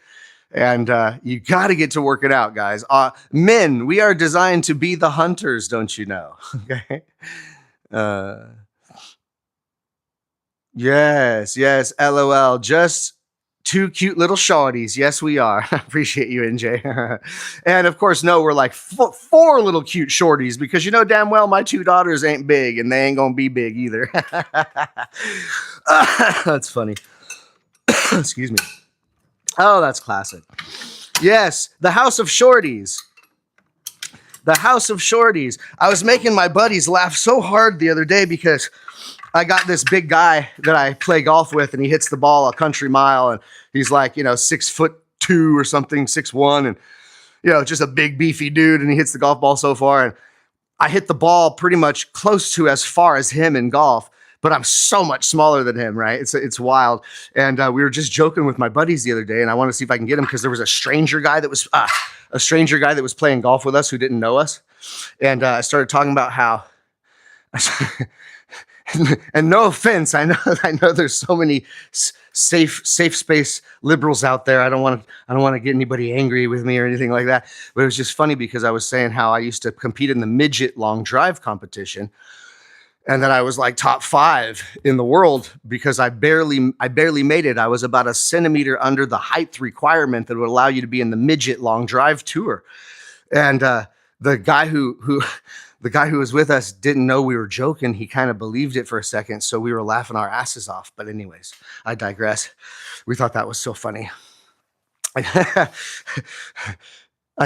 And you got to get to working out, guys. Men, we are designed to be the hunters, don't you know? Okay. Yes, LOL. Just two cute little shorties. Yes, we are. Appreciate you, NJ. And of course, no, we're like four little cute shorties because you know damn well my 2 daughters ain't big and they ain't gonna be big either. That's funny. Excuse me. Oh, that's classic. Yes, the House of Shorties. The House of Shorties. I was making my buddies laugh so hard the other day because I got this big guy that I play golf with, and he hits the ball a country mile, and he's like, 6'2" or something, 6'1", and just a big beefy dude, and he hits the golf ball so far, and I hit the ball pretty much close to as far as him in golf, but I'm so much smaller than him, right? It's wild, and we were just joking with my buddies the other day, and I want to see if I can get him because there was a stranger guy that was playing golf with us who didn't know us, and I started talking about how. And no offense, I know there's so many safe space liberals out there. I don't want to get anybody angry with me or anything like that. But it was just funny because I was saying how I used to compete in the midget long drive competition, and that I was like top 5 in the world because I barely made it. I was about a centimeter under the height requirement that would allow you to be in the midget long drive tour. And the guy who was with us didn't know we were joking. He kind of believed it for a second, so we were laughing our asses off. But anyways, I digress. We thought that was so funny. I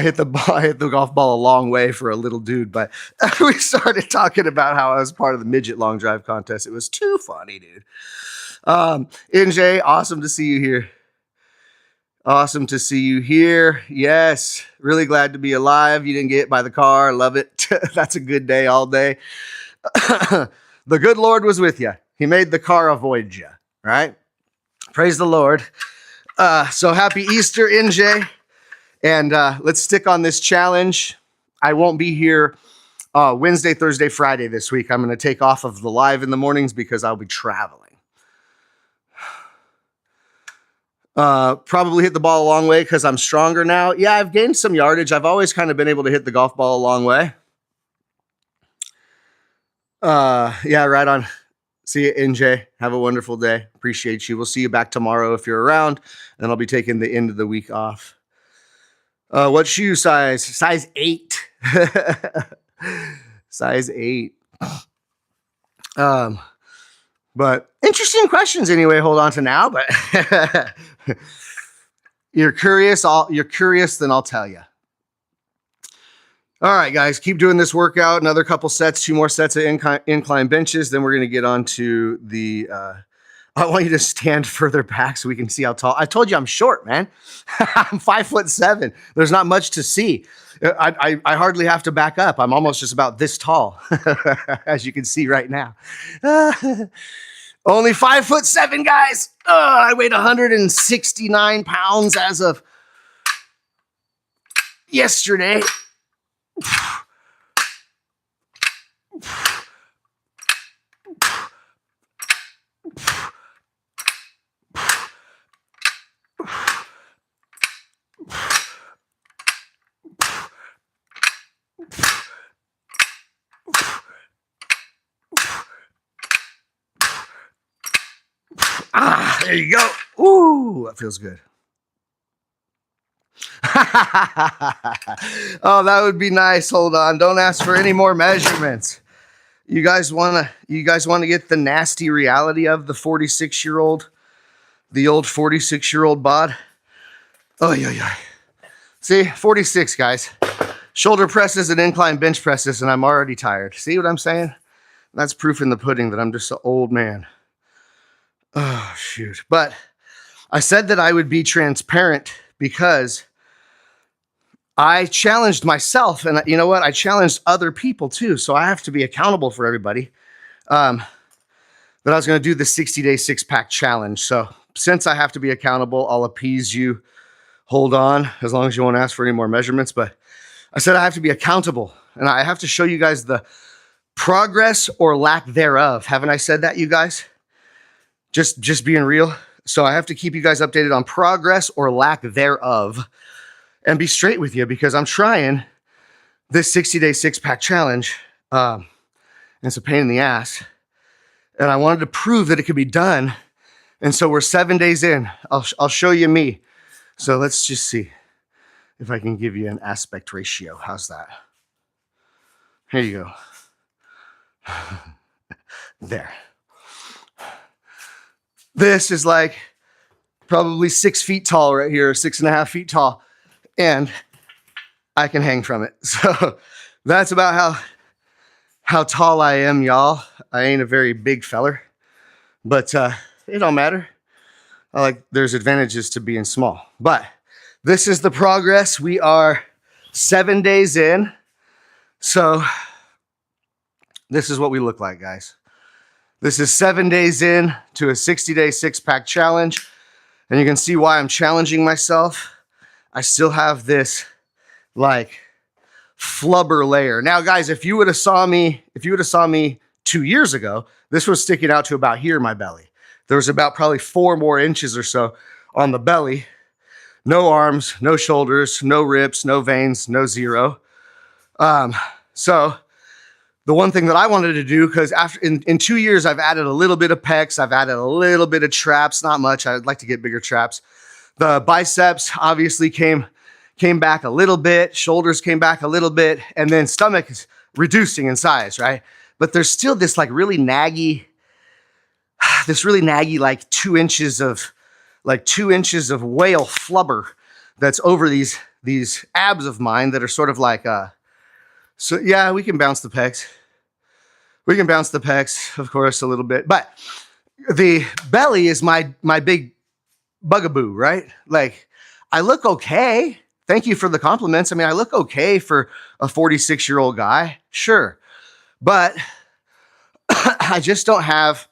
hit the golf ball a long way for a little dude, but we started talking about how I was part of the midget long drive contest. It was too funny, dude. NJ, awesome to see you here. Awesome to see you here. Yes, really glad to be alive. You didn't get hit by the car. Love it. That's a good day all day. The good Lord was with you. He made the car avoid you, right? Praise the Lord. So happy Easter, NJ. And let's stick on this challenge. I won't be here Wednesday, Thursday, Friday this week. I'm going to take off of the live in the mornings because I'll be traveling. Probably hit the ball a long way because I'm stronger now. Yeah, I've gained some yardage. I've always kind of been able to hit the golf ball a long way. Yeah, right on. See you, NJ. Have a wonderful day. Appreciate you. We'll see you back tomorrow if you're around, and I'll be taking the end of the week off. What shoe size? Size 8. Size 8. But interesting questions anyway. Hold on to now, but you're curious. You're curious, then I'll tell you. All right, guys, keep doing this workout. Another couple sets, 2 more sets of incline benches. Then we're going to get on to the I want you to stand further back so we can see how tall. I told you I'm short, man. I'm 5'7". There's not much to see. I hardly have to back up. I'm almost just about this tall, as you can see right now. Only 5'7", guys. I weighed 169 pounds as of yesterday. There you go. Ooh, that feels good. Oh, that would be nice. Hold on. Don't ask for any more measurements. You guys want to get the nasty reality of the 46-year-old, the old 46-year-old bod? Oh, yeah. See, 46, guys. Shoulder presses and incline bench presses, and I'm already tired. See what I'm saying? That's proof in the pudding that I'm just an old man. Oh, shoot. But I said that I would be transparent because I challenged myself, and you know what? I challenged other people too, so I have to be accountable for everybody. That I was going to do the 60-day six-pack challenge. So since I have to be accountable, I'll appease you. Hold on, as long as you won't ask for any more measurements. But I said I have to be accountable, and I have to show you guys the progress or lack thereof. Haven't I said that, you guys? Just being real. So I have to keep you guys updated on progress or lack thereof and be straight with you because I'm trying this 60-day six-pack challenge. And it's a pain in the ass. And I wanted to prove that it could be done. And so we're 7 days in. I'll show you me. So let's just see if I can give you an aspect ratio. How's that? Here you go. There. This is like probably 6 feet tall right here, 6.5 feet tall, and I can hang from it. So that's about how tall I am, y'all. I ain't a very big feller, but it don't matter. There's advantages to being small, but this is the progress. We are 7 days in. So this is what we look like, guys. This is 7 days in to a 60-day six-pack challenge. And you can see why I'm challenging myself. I still have this like flubber layer. Now, guys, if you would have saw me 2 years ago, this was sticking out to about here in my belly. There was about probably 4 more inches or so on the belly. No arms, no shoulders, no ribs, no veins, no zero. So the one thing that I wanted to do, because after in 2 years, I've added a little bit of pecs, I've added a little bit of traps, not much. I'd like to get bigger traps. The biceps obviously came back a little bit, shoulders came back a little bit, and then stomach is reducing in size, right? But there's still this like really naggy like 2 inches of whale flubber that's over these abs of mine that are sort of like so yeah, we can bounce the pecs. We can bounce the pecs, of course, a little bit. But the belly is my big bugaboo, right? Like, I look okay. Thank you for the compliments. I mean, I look okay for a 46-year-old guy, sure. But I just don't have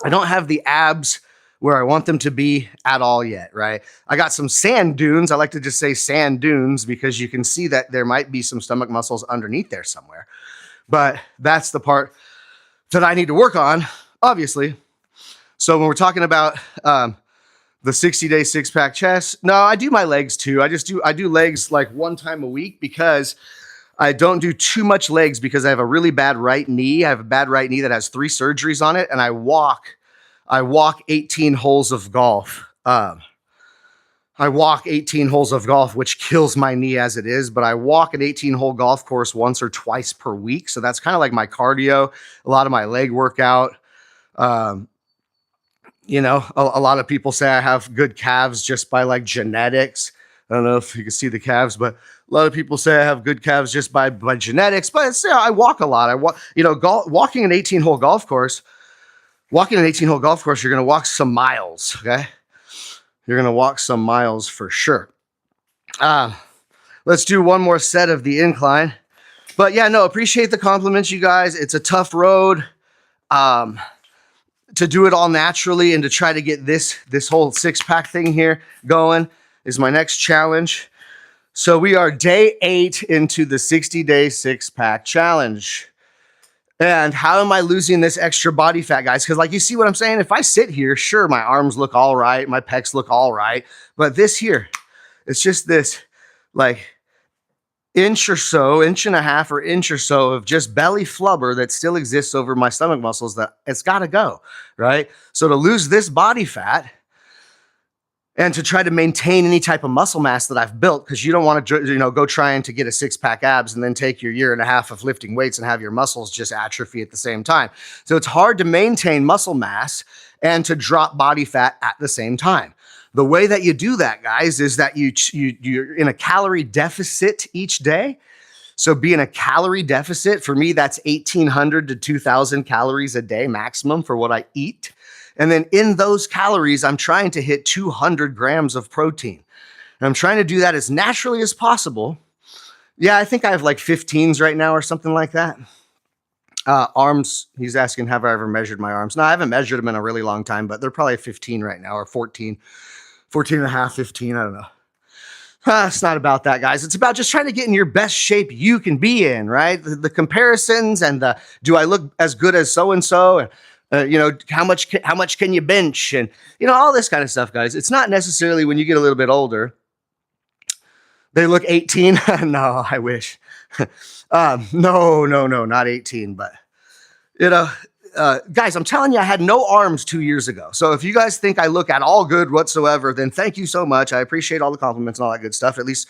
the abs where I want them to be at all yet, right? I got some sand dunes. I like to just say sand dunes because you can see that there might be some stomach muscles underneath there somewhere. But that's the part that I need to work on, obviously. So when we're talking about the 60-day six-pack chest, no, I do my legs too. I do legs like 1 time a week because I don't do too much legs because I have a really bad right knee. I have a bad right knee that has 3 surgeries on it, and I walk 18 holes of golf. I walk 18 holes of golf, which kills my knee as it is, but I walk an 18-hole golf course once or twice per week. So that's kind of like my cardio, a lot of my leg workout. You know, a lot of people say I have good calves just by like genetics. I don't know if you can see the calves, but a lot of people say I have good calves just by genetics. But I walk a lot. Walking an 18-hole golf course, walking an 18-hole golf course, you're going to walk some miles, okay? You're going to walk some miles for sure. Let's do one more set of the incline. But yeah, no, appreciate the compliments, you guys. It's a tough road to do it all naturally and to try to get this whole six-pack thing here going is my next challenge. So we are day 8 into the 60-day six-pack challenge. And how am I losing this extra body fat, guys? Because like you see what I'm saying? If I sit here, sure, my arms look all right, my pecs look all right. But this here, it's just this like inch and a half or inch or so of just belly flubber that still exists over my stomach muscles that it's got to go, right? So to lose this body fat and to try to maintain any type of muscle mass that I've built, because you don't want to, go trying to get a six-pack abs and then take your year and a half of lifting weights and have your muscles just atrophy at the same time. So it's hard to maintain muscle mass and to drop body fat at the same time. The way that you do that, guys, is that you're in a calorie deficit each day. So be in a calorie deficit. For me, that's 1,800 to 2,000 calories a day maximum for what I eat. And then in those calories, I'm trying to hit 200 grams of protein. And I'm trying to do that as naturally as possible. Yeah, I think I have like 15s right now or something like that. Arms, he's asking, have I ever measured my arms? No, I haven't measured them in a really long time, but they're probably 15 right now or 14 and a half, 15, I don't know. It's not about that, guys. It's about just trying to get in your best shape you can be in, right? The comparisons and the, do I look as good as so-and-so? And, how much can you bench? And, all this kind of stuff, guys. It's not necessarily when you get a little bit older, they look 18. No, I wish. No, not 18, but, guys, I'm telling you, I had no arms 2 years ago. So if you guys think I look at all good whatsoever, then thank you so much. I appreciate all the compliments and all that good stuff. At least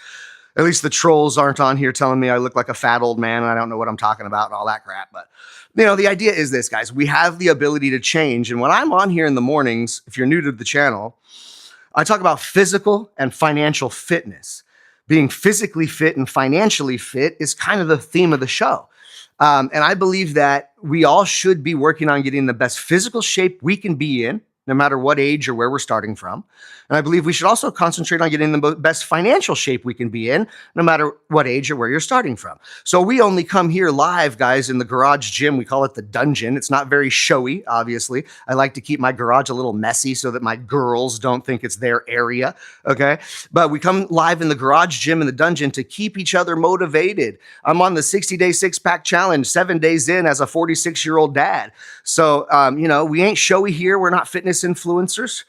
the trolls aren't on here telling me I look like a fat old man and I don't know what I'm talking about and all that crap. But, the idea is this, guys. We have the ability to change. And when I'm on here in the mornings, if you're new to the channel, I talk about physical and financial fitness. Being physically fit and financially fit is kind of the theme of the show. And I believe that we all should be working on getting the best physical shape we can be in, no matter what age or where we're starting from. And I believe we should also concentrate on getting the best financial shape we can be in, no matter what age or where you're starting from. So we only come here live, guys, in the garage gym. We call it the dungeon. It's not very showy, obviously. I like to keep my garage a little messy so that my girls don't think it's their area, okay? But we come live in the garage gym in the dungeon to keep each other motivated. I'm on the 60-day six-pack challenge, 7 days in as a 46-year-old dad. So, we ain't showy here. We're not fitness influencers.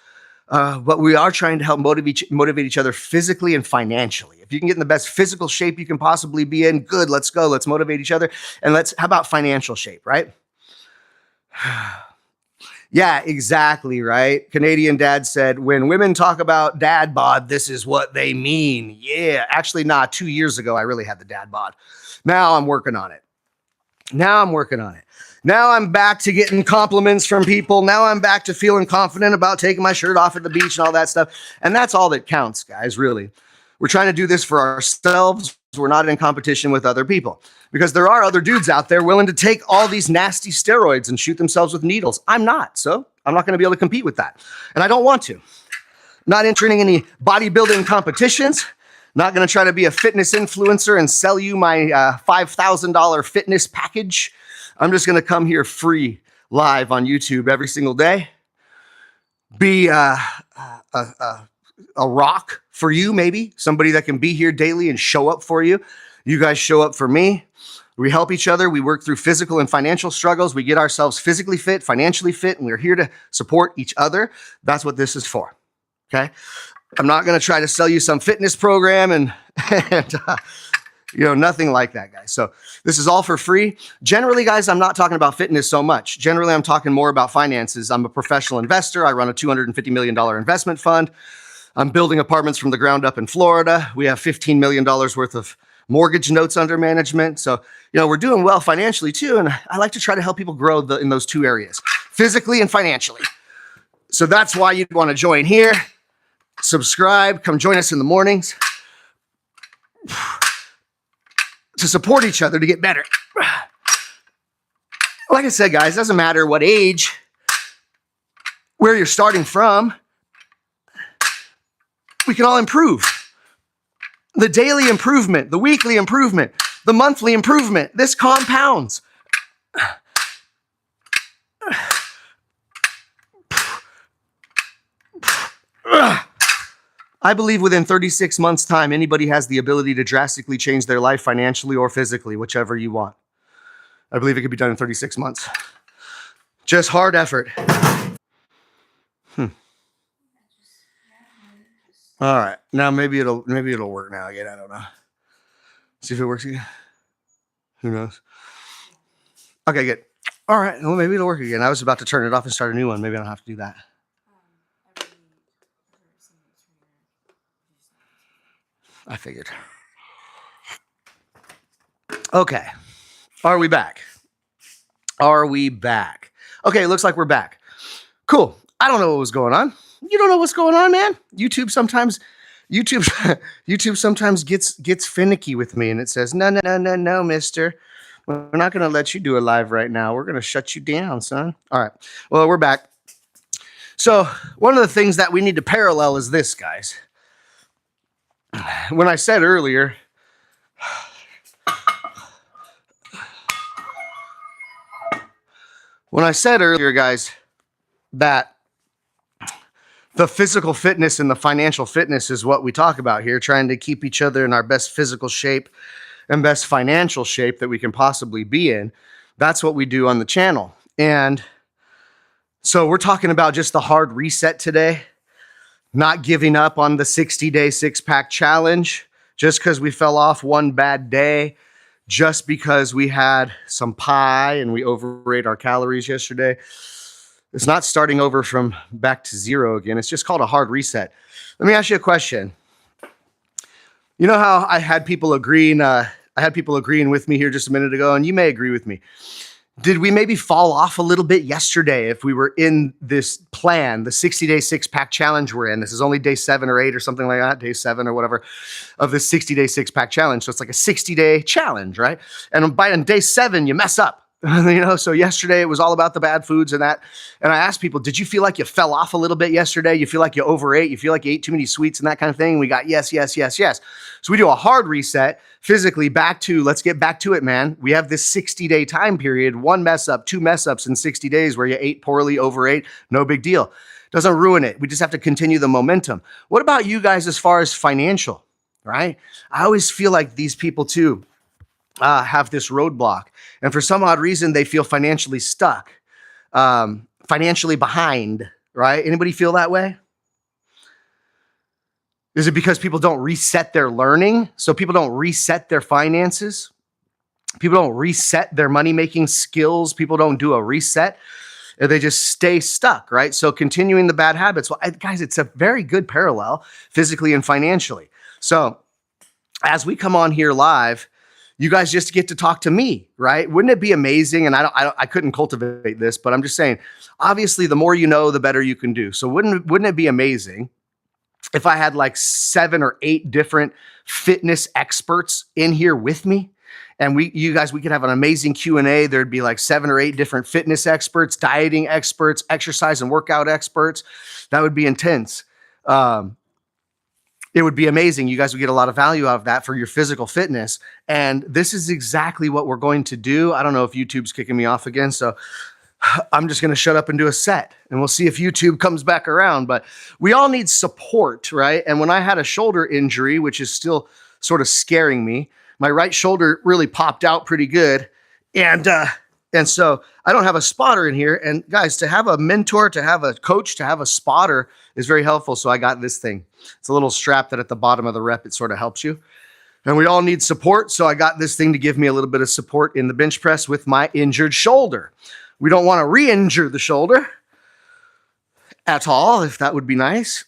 But we are trying to help motivate each other physically and financially. If you can get in the best physical shape you can possibly be in, good, let's go. Let's motivate each other. And how about financial shape, right? Yeah, exactly, right? Canadian Dad said, when women talk about dad bod, this is what they mean. Yeah, actually, 2 years ago, I really had the dad bod. Now I'm working on it. Now I'm back to getting compliments from people. Now I'm back to feeling confident about taking my shirt off at the beach and all that stuff. And that's all that counts, guys, really. We're trying to do this for ourselves. We're not in competition with other people because there are other dudes out there willing to take all these nasty steroids and shoot themselves with needles. I'm not, so I'm not going to be able to compete with that. And I don't want to. Not entering any bodybuilding competitions. Not going to try to be a fitness influencer and sell you my $5,000 fitness package. I'm just going to come here free live on YouTube every single day. Be a rock for you, maybe. Somebody that can be here daily and show up for you. You guys show up for me. We help each other. We work through physical and financial struggles. We get ourselves physically fit, financially fit, and we're here to support each other. That's what this is for, okay? I'm not going to try to sell you some fitness program and nothing like that, guys. So this is all for free. Generally, guys, I'm not talking about fitness so much. Generally, I'm talking more about finances. I'm a professional investor. I run a $250 million investment fund. I'm building apartments from the ground up in Florida. We have $15 million worth of mortgage notes under management. So, we're doing well financially too. And I like to try to help people grow in those two areas, physically and financially. So that's why you'd want to join here. Subscribe. Come join us in the mornings to support each other to get better. Like I said, guys, doesn't matter what age, where you're starting from, we can all improve. The daily improvement, the weekly improvement, the monthly improvement, this compounds. I believe within 36 months' time, anybody has the ability to drastically change their life financially or physically, whichever you want. I believe it could be done in 36 months. Just hard effort. All right, now maybe it'll work now again. I don't know. See if it works again. Who knows? Okay, good. All right, well maybe it'll work again. I was about to turn it off and start a new one. Maybe I don't have to do that. I figured. Okay, are we back? Are we back? Okay, it looks like we're back. Cool. I don't know what was going on. You don't know what's going on, man. YouTube sometimes gets finicky with me, and it says, no, mister. We're not going to let you do a live right now. We're going to shut you down, son. All right. Well, we're back. So one of the things that we need to parallel is this, guys. When I said earlier, guys, that the physical fitness and the financial fitness is what we talk about here, trying to keep each other in our best physical shape and best financial shape that we can possibly be in. That's what we do on the channel. And so we're talking about just the hard reset today, not giving up on the 60-day six-pack challenge just because we fell off one bad day, just because we had some pie and we overate our calories yesterday. It's not starting over from back to zero again. It's just called a hard reset. Let me ask you a question. You know how I had people agreeing with me here just a minute ago, and you may agree with me. Did we maybe fall off a little bit yesterday if we were in this plan, the 60-day six-pack challenge we're in? This is only day 7 or 8 or something like that, day 7 or whatever, of this 60-day six-pack challenge. So it's like a 60-day challenge, right? And on day 7, you mess up. So yesterday it was all about the bad foods and that. And I asked people, did you feel like you fell off a little bit yesterday? You feel like you overate? You feel like you ate too many sweets and that kind of thing? We got yes. So we do a hard reset physically let's get back to it, man. We have this 60-day time period, 1 mess up, 2 mess ups in 60 days where you ate poorly, overate, no big deal. Doesn't ruin it. We just have to continue the momentum. What about you guys as far as financial, right? I always feel like these people too have this roadblock. And for some odd reason, they feel financially stuck, financially behind, right? Anybody feel that way? Is it because people don't reset their learning? So people don't reset their finances? People don't reset their money-making skills? People don't do a reset? They just stay stuck, right? So continuing the bad habits. Well, guys, it's a very good parallel physically and financially. So as we come on here live, you guys just get to talk to me, right? Wouldn't it be amazing? And I couldn't cultivate this, but I'm just saying, obviously, the more you know, the better you can do. So wouldn't it be amazing if I had like 7 or 8 different fitness experts in here with me? And we could have an amazing Q&A. There'd be like 7 or 8 different fitness experts, dieting experts, exercise and workout experts. That would be intense. It would be amazing. You guys would get a lot of value out of that for your physical fitness. And this is exactly what we're going to do. I don't know if YouTube's kicking me off again, so I'm just going to shut up and do a set. And we'll see if YouTube comes back around. But we all need support, right? And when I had a shoulder injury, which is still sort of scaring me, my right shoulder really popped out pretty good. And so I don't have a spotter in here. And guys, to have a mentor, to have a coach, to have a spotter is very helpful. So I got this thing. It's a little strap that at the bottom of the rep, it sort of helps you. And we all need support. So I got this thing to give me a little bit of support in the bench press with my injured shoulder. We don't want to re-injure the shoulder at all, if that would be nice.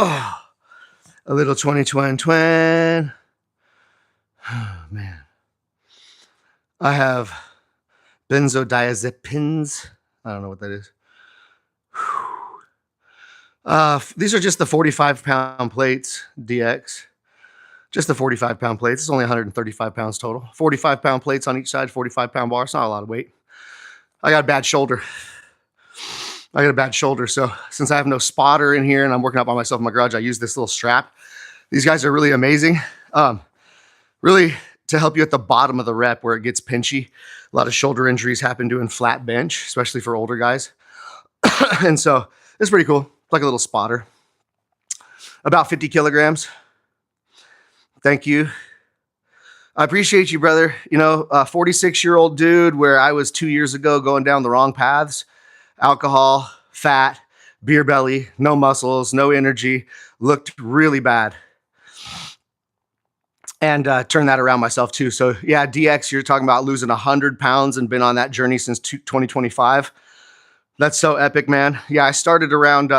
Oh, a little 2020. Oh, man. I have benzodiazepines. I don't know what that is. These are just the 45-pound plates, DX. Just the 45-pound plates. It's only 135 pounds total. 45-pound plates on each side, 45-pound bar. It's not a lot of weight. I got a bad shoulder. So since I have no spotter in here and I'm working out by myself in my garage, I use this little strap. These guys are really amazing. Really to help you at the bottom of the rep where it gets pinchy. A lot of shoulder injuries happen doing flat bench, especially for older guys. And so it's pretty cool. Like a little spotter. About 50 kilograms. Thank you. I appreciate you, brother. You know, a 46-year-old dude where I was 2 years ago going down the wrong paths. Alcohol, fat, beer belly, no muscles, no energy. Looked really bad. And turned that around myself too. So yeah, DX, you're talking about losing 100 pounds and been on that journey since 2025. That's so epic, man. Yeah, I started around,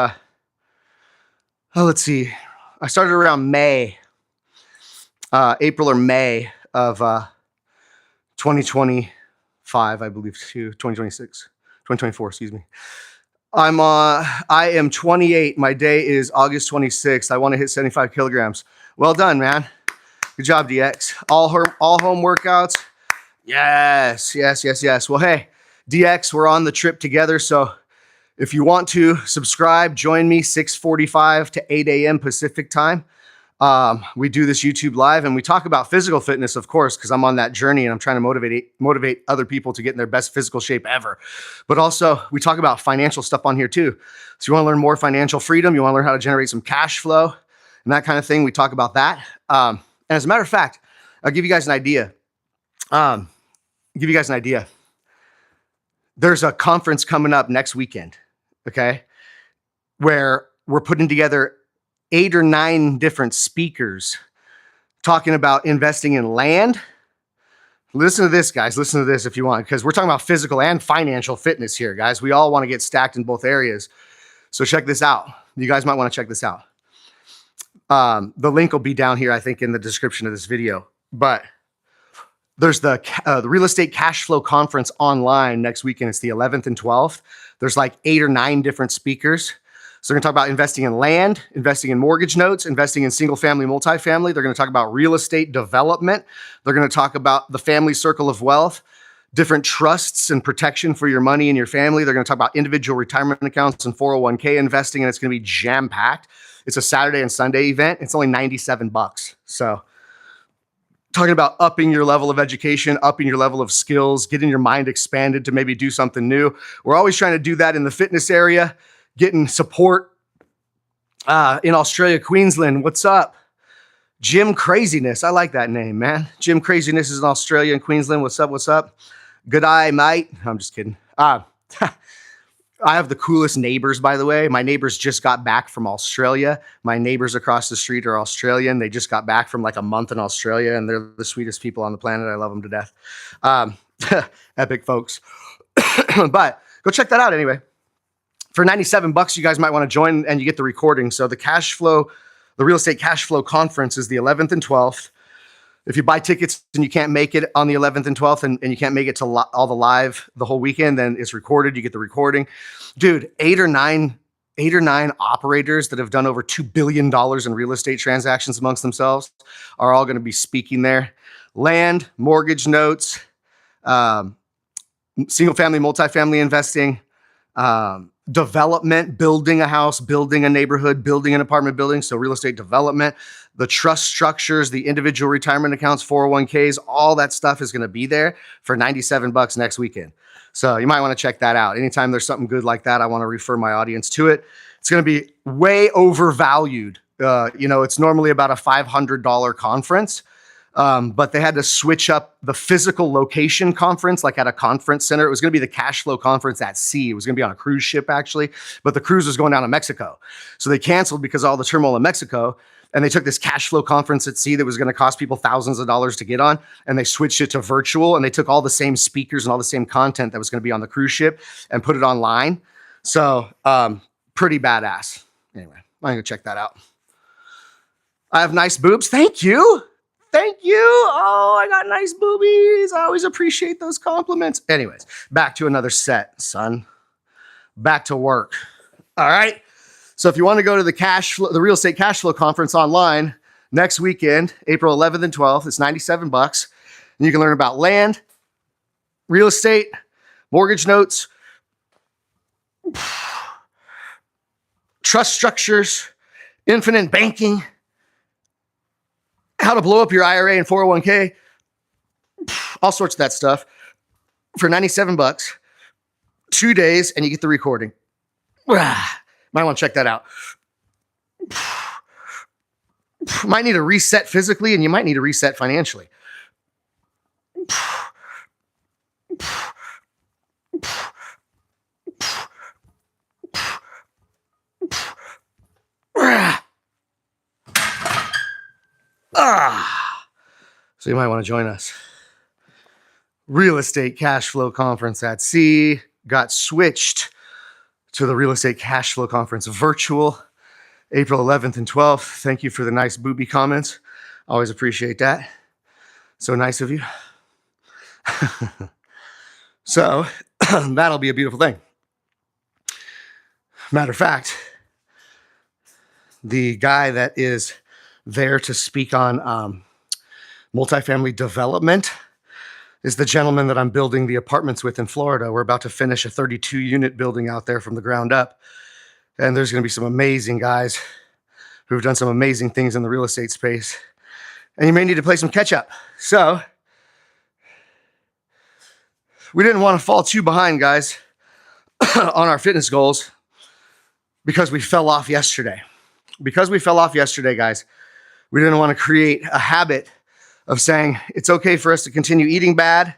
let's see. I started around May, April or May of 2025, I believe, too. 2024, excuse me. I am 28. My day is August 26th. I want to hit 75 kilograms. Well done, man. Good job, DX. All home workouts. Yes. Well, hey, DX, we're on the trip together. So if you want to subscribe, join me 6:45 to 8 a.m. Pacific time. We do this YouTube live and we talk about physical fitness, of course, because I'm on that journey and I'm trying to motivate other people to get in their best physical shape ever. But also we talk about financial stuff on here too. So you want to learn more financial freedom, you want to learn how to generate some cash flow and that kind of thing. We talk about that. And as a matter of fact, I'll give you guys an idea. There's a conference coming up next weekend, okay, where we're putting together 8 or 9 different speakers talking about investing in land. Listen to this, guys. Listen to this if you want, because we're talking about physical and financial fitness here, guys. We all want to get stacked in both areas. So check this out. You guys might want to check this out. The link will be down here, I think, in the description of this video. But there's the Real Estate Cash Flow Conference online next weekend. It's the 11th and 12th. There's like 8 or 9 different speakers. So they're going to talk about investing in land, investing in mortgage notes, investing in single family, multifamily. They're going to talk about real estate development. They're going to talk about the family circle of wealth, different trusts and protection for your money and your family. They're going to talk about individual retirement accounts and 401k investing, and it's going to be jam-packed. It's a Saturday and Sunday event. It's only $97. So talking about upping your level of education, upping your level of skills, getting your mind expanded to maybe do something new. We're always trying to do that in the fitness area. Getting support in Australia, Queensland. What's up? Jim Craziness. I like that name, man. Jim Craziness is in Australia and Queensland. What's up? Good eye, mate. I'm just kidding. I have the coolest neighbors, by the way. My neighbors just got back from Australia. My neighbors across the street are Australian. They just got back from like a month in Australia, and they're the sweetest people on the planet. I love them to death. Epic folks. But go check that out anyway. For $97, you guys might want to join and you get the recording. So the Real Estate Cash Flow Conference is the 11th and 12th. If you buy tickets and you can't make it on the 11th and 12th and you can't make it to all the live the whole weekend, then it's recorded. You get the recording. Dude, 8 or 9 operators that have done over $2 billion in real estate transactions amongst themselves are all going to be speaking there. Land, mortgage notes, single family, multifamily investing, development, building a house, building a neighborhood, building an apartment building. So real estate development, the trust structures, the individual retirement accounts, 401ks, all that stuff is going to be there for $97 next weekend. So you might want to check that out. Anytime there's something good like that, I want to refer my audience to it. It's going to be way overvalued. It's normally about a $500 conference. But they had to switch up the physical location conference, like at a conference center. It was going to be the Cash Flow Conference at sea. It was going to be on a cruise ship, actually, but the cruise was going down to Mexico. So they canceled because of all the turmoil in Mexico, and they took this Cash Flow Conference at sea that was going to cost people thousands of dollars to get on, and they switched it to virtual, and they took all the same speakers and all the same content that was going to be on the cruise ship and put it online. So pretty badass. Anyway, I'm going to check that out. I have nice boobs. Thank you. Thank you. Oh, I got nice boobies. I always appreciate those compliments. Anyways, back to another set, son. Back to work. All right. So if you want to go to the Real Estate Cash Flow Conference online next weekend, April 11th and 12th, it's $97. And you can learn about land, real estate, mortgage notes, trust structures, infinite banking, how to blow up your IRA and 401k, all sorts of that stuff for $97, 2 days, and you get the recording. Might want to check that out. Might need a reset physically, and you might need a reset financially. So you might want to join us. Real Estate Cash Flow Conference at Sea got switched to the Real Estate Cash Flow Conference virtual, April 11th and 12th. Thank you for the nice booby comments. Always appreciate that. So nice of you. So that'll be a beautiful thing. Matter of fact, the guy that is there to speak on multifamily development is the gentleman that I'm building the apartments with in Florida. We're about to finish a 32-unit building out there from the ground up. And there's going to be some amazing guys who've done some amazing things in the real estate space. And you may need to play some catch up. So we didn't want to fall too behind, guys, on our fitness goals because we fell off yesterday. Because we fell off yesterday, guys, we didn't want to create a habit of saying it's okay for us to continue eating bad.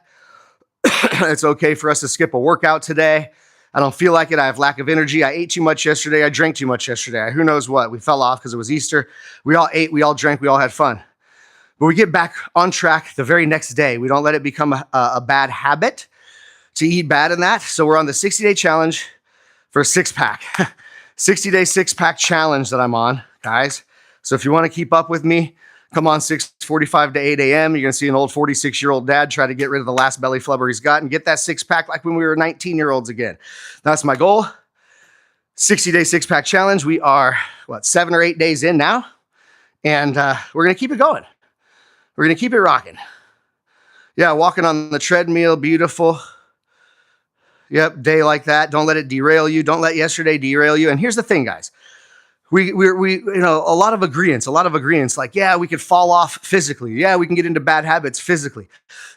It's okay for us to skip a workout today. I don't feel like it. I have lack of energy. I ate too much yesterday. I drank too much yesterday. Who knows what? We fell off because it was Easter. We all ate. We all drank. We all had fun. But we get back on track the very next day. We don't let it become a bad habit to eat bad in that. So we're on the 60-day challenge for a six-pack. 60-day six-pack challenge that I'm on, guys. So if you want to keep up with me, come on 6:45 to 8 a.m. You're going to see an old 46-year-old dad try to get rid of the last belly flubber he's got and get that six-pack like when we were 19-year-olds again. That's my goal. 60-day six-pack challenge. We are, 7 or 8 days in now? And we're going to keep it going. We're going to keep it rocking. Yeah, walking on the treadmill, beautiful. Yep, day like that. Don't let it derail you. Don't let yesterday derail you. And here's the thing, guys. We a lot of agreements, like, yeah, we could fall off physically. Yeah, we can get into bad habits physically.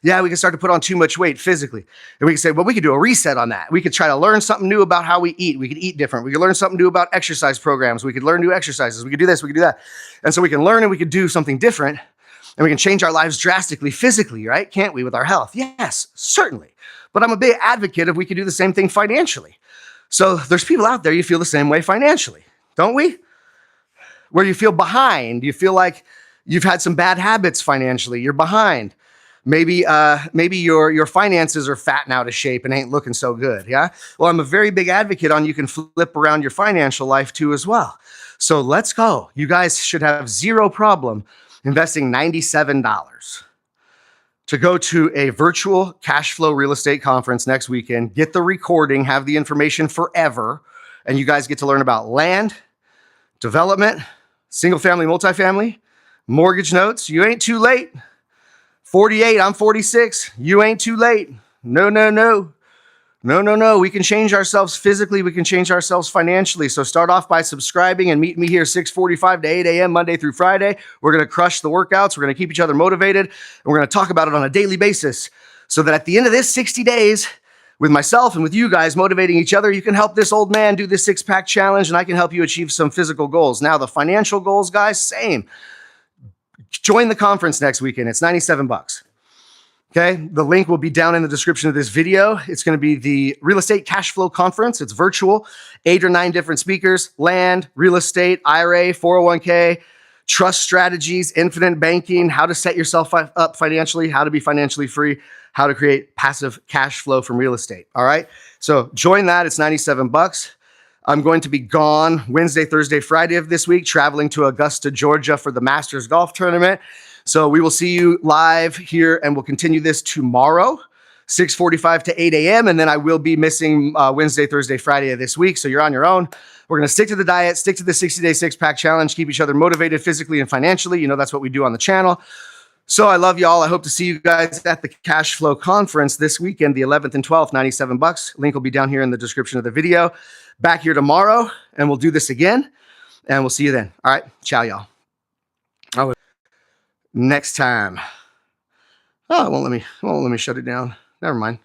Yeah, we can start to put on too much weight physically. And we can say, well, we could do a reset on that. We could try to learn something new about how we eat. We could eat different. We could learn something new about exercise programs. We could learn new exercises. We could do this, we could do that. And so we can learn and we could do something different and we can change our lives drastically physically, right? Can't we, with our health? Yes, certainly. But I'm a big advocate if we could do the same thing financially. So there's people out there, you feel the same way financially, don't we? Where you feel behind, you feel like you've had some bad habits financially, you're behind. Maybe your finances are fat and out of shape and ain't looking so good, yeah? Well, I'm a very big advocate on you can flip around your financial life too as well. So let's go. You guys should have zero problem investing $97 to go to a virtual cash flow real estate conference next weekend, get the recording, have the information forever, and you guys get to learn about land, development, single family, multifamily, mortgage notes. You ain't too late. 48, I'm 46. You ain't too late. No. We can change ourselves physically. We can change ourselves financially. So start off by subscribing and meet me here 6:45 to 8 a.m. Monday through Friday. We're going to crush the workouts. We're going to keep each other motivated. And we're going to talk about it on a daily basis so that at the end of this 60 days, with myself and with you guys motivating each other, you can help this old man do this six-pack challenge and I can help you achieve some physical goals. Now, the financial goals, guys, same. Join the conference next weekend. It's $97. Okay, the link will be down in the description of this video. It's going to be the Real Estate Cash Flow Conference. It's virtual, 8 or 9 different speakers, land, real estate, IRA, 401k, trust strategies, infinite banking, how to set yourself up financially, how to be financially free, how to create passive cash flow from real estate. All right, so join that. It's $97. I'm going to be gone Wednesday, Thursday, Friday of this week, traveling to Augusta, Georgia for the Masters Golf Tournament. So we will see you live here, and we'll continue this tomorrow, 6:45 to 8 a.m. And then I will be missing Wednesday, Thursday, Friday of this week. So you're on your own. We're going to stick to the diet, stick to the 60-day six-pack challenge, keep each other motivated physically and financially. You know, that's what we do on the channel. So I love y'all. I hope to see you guys at the Cash Flow Conference this weekend, the 11th and 12th, $97. Link will be down here in the description of the video. Back here tomorrow, and we'll do this again, and we'll see you then. All right. Ciao, y'all. Oh, next time. Oh, it won't let me shut it down. Never mind.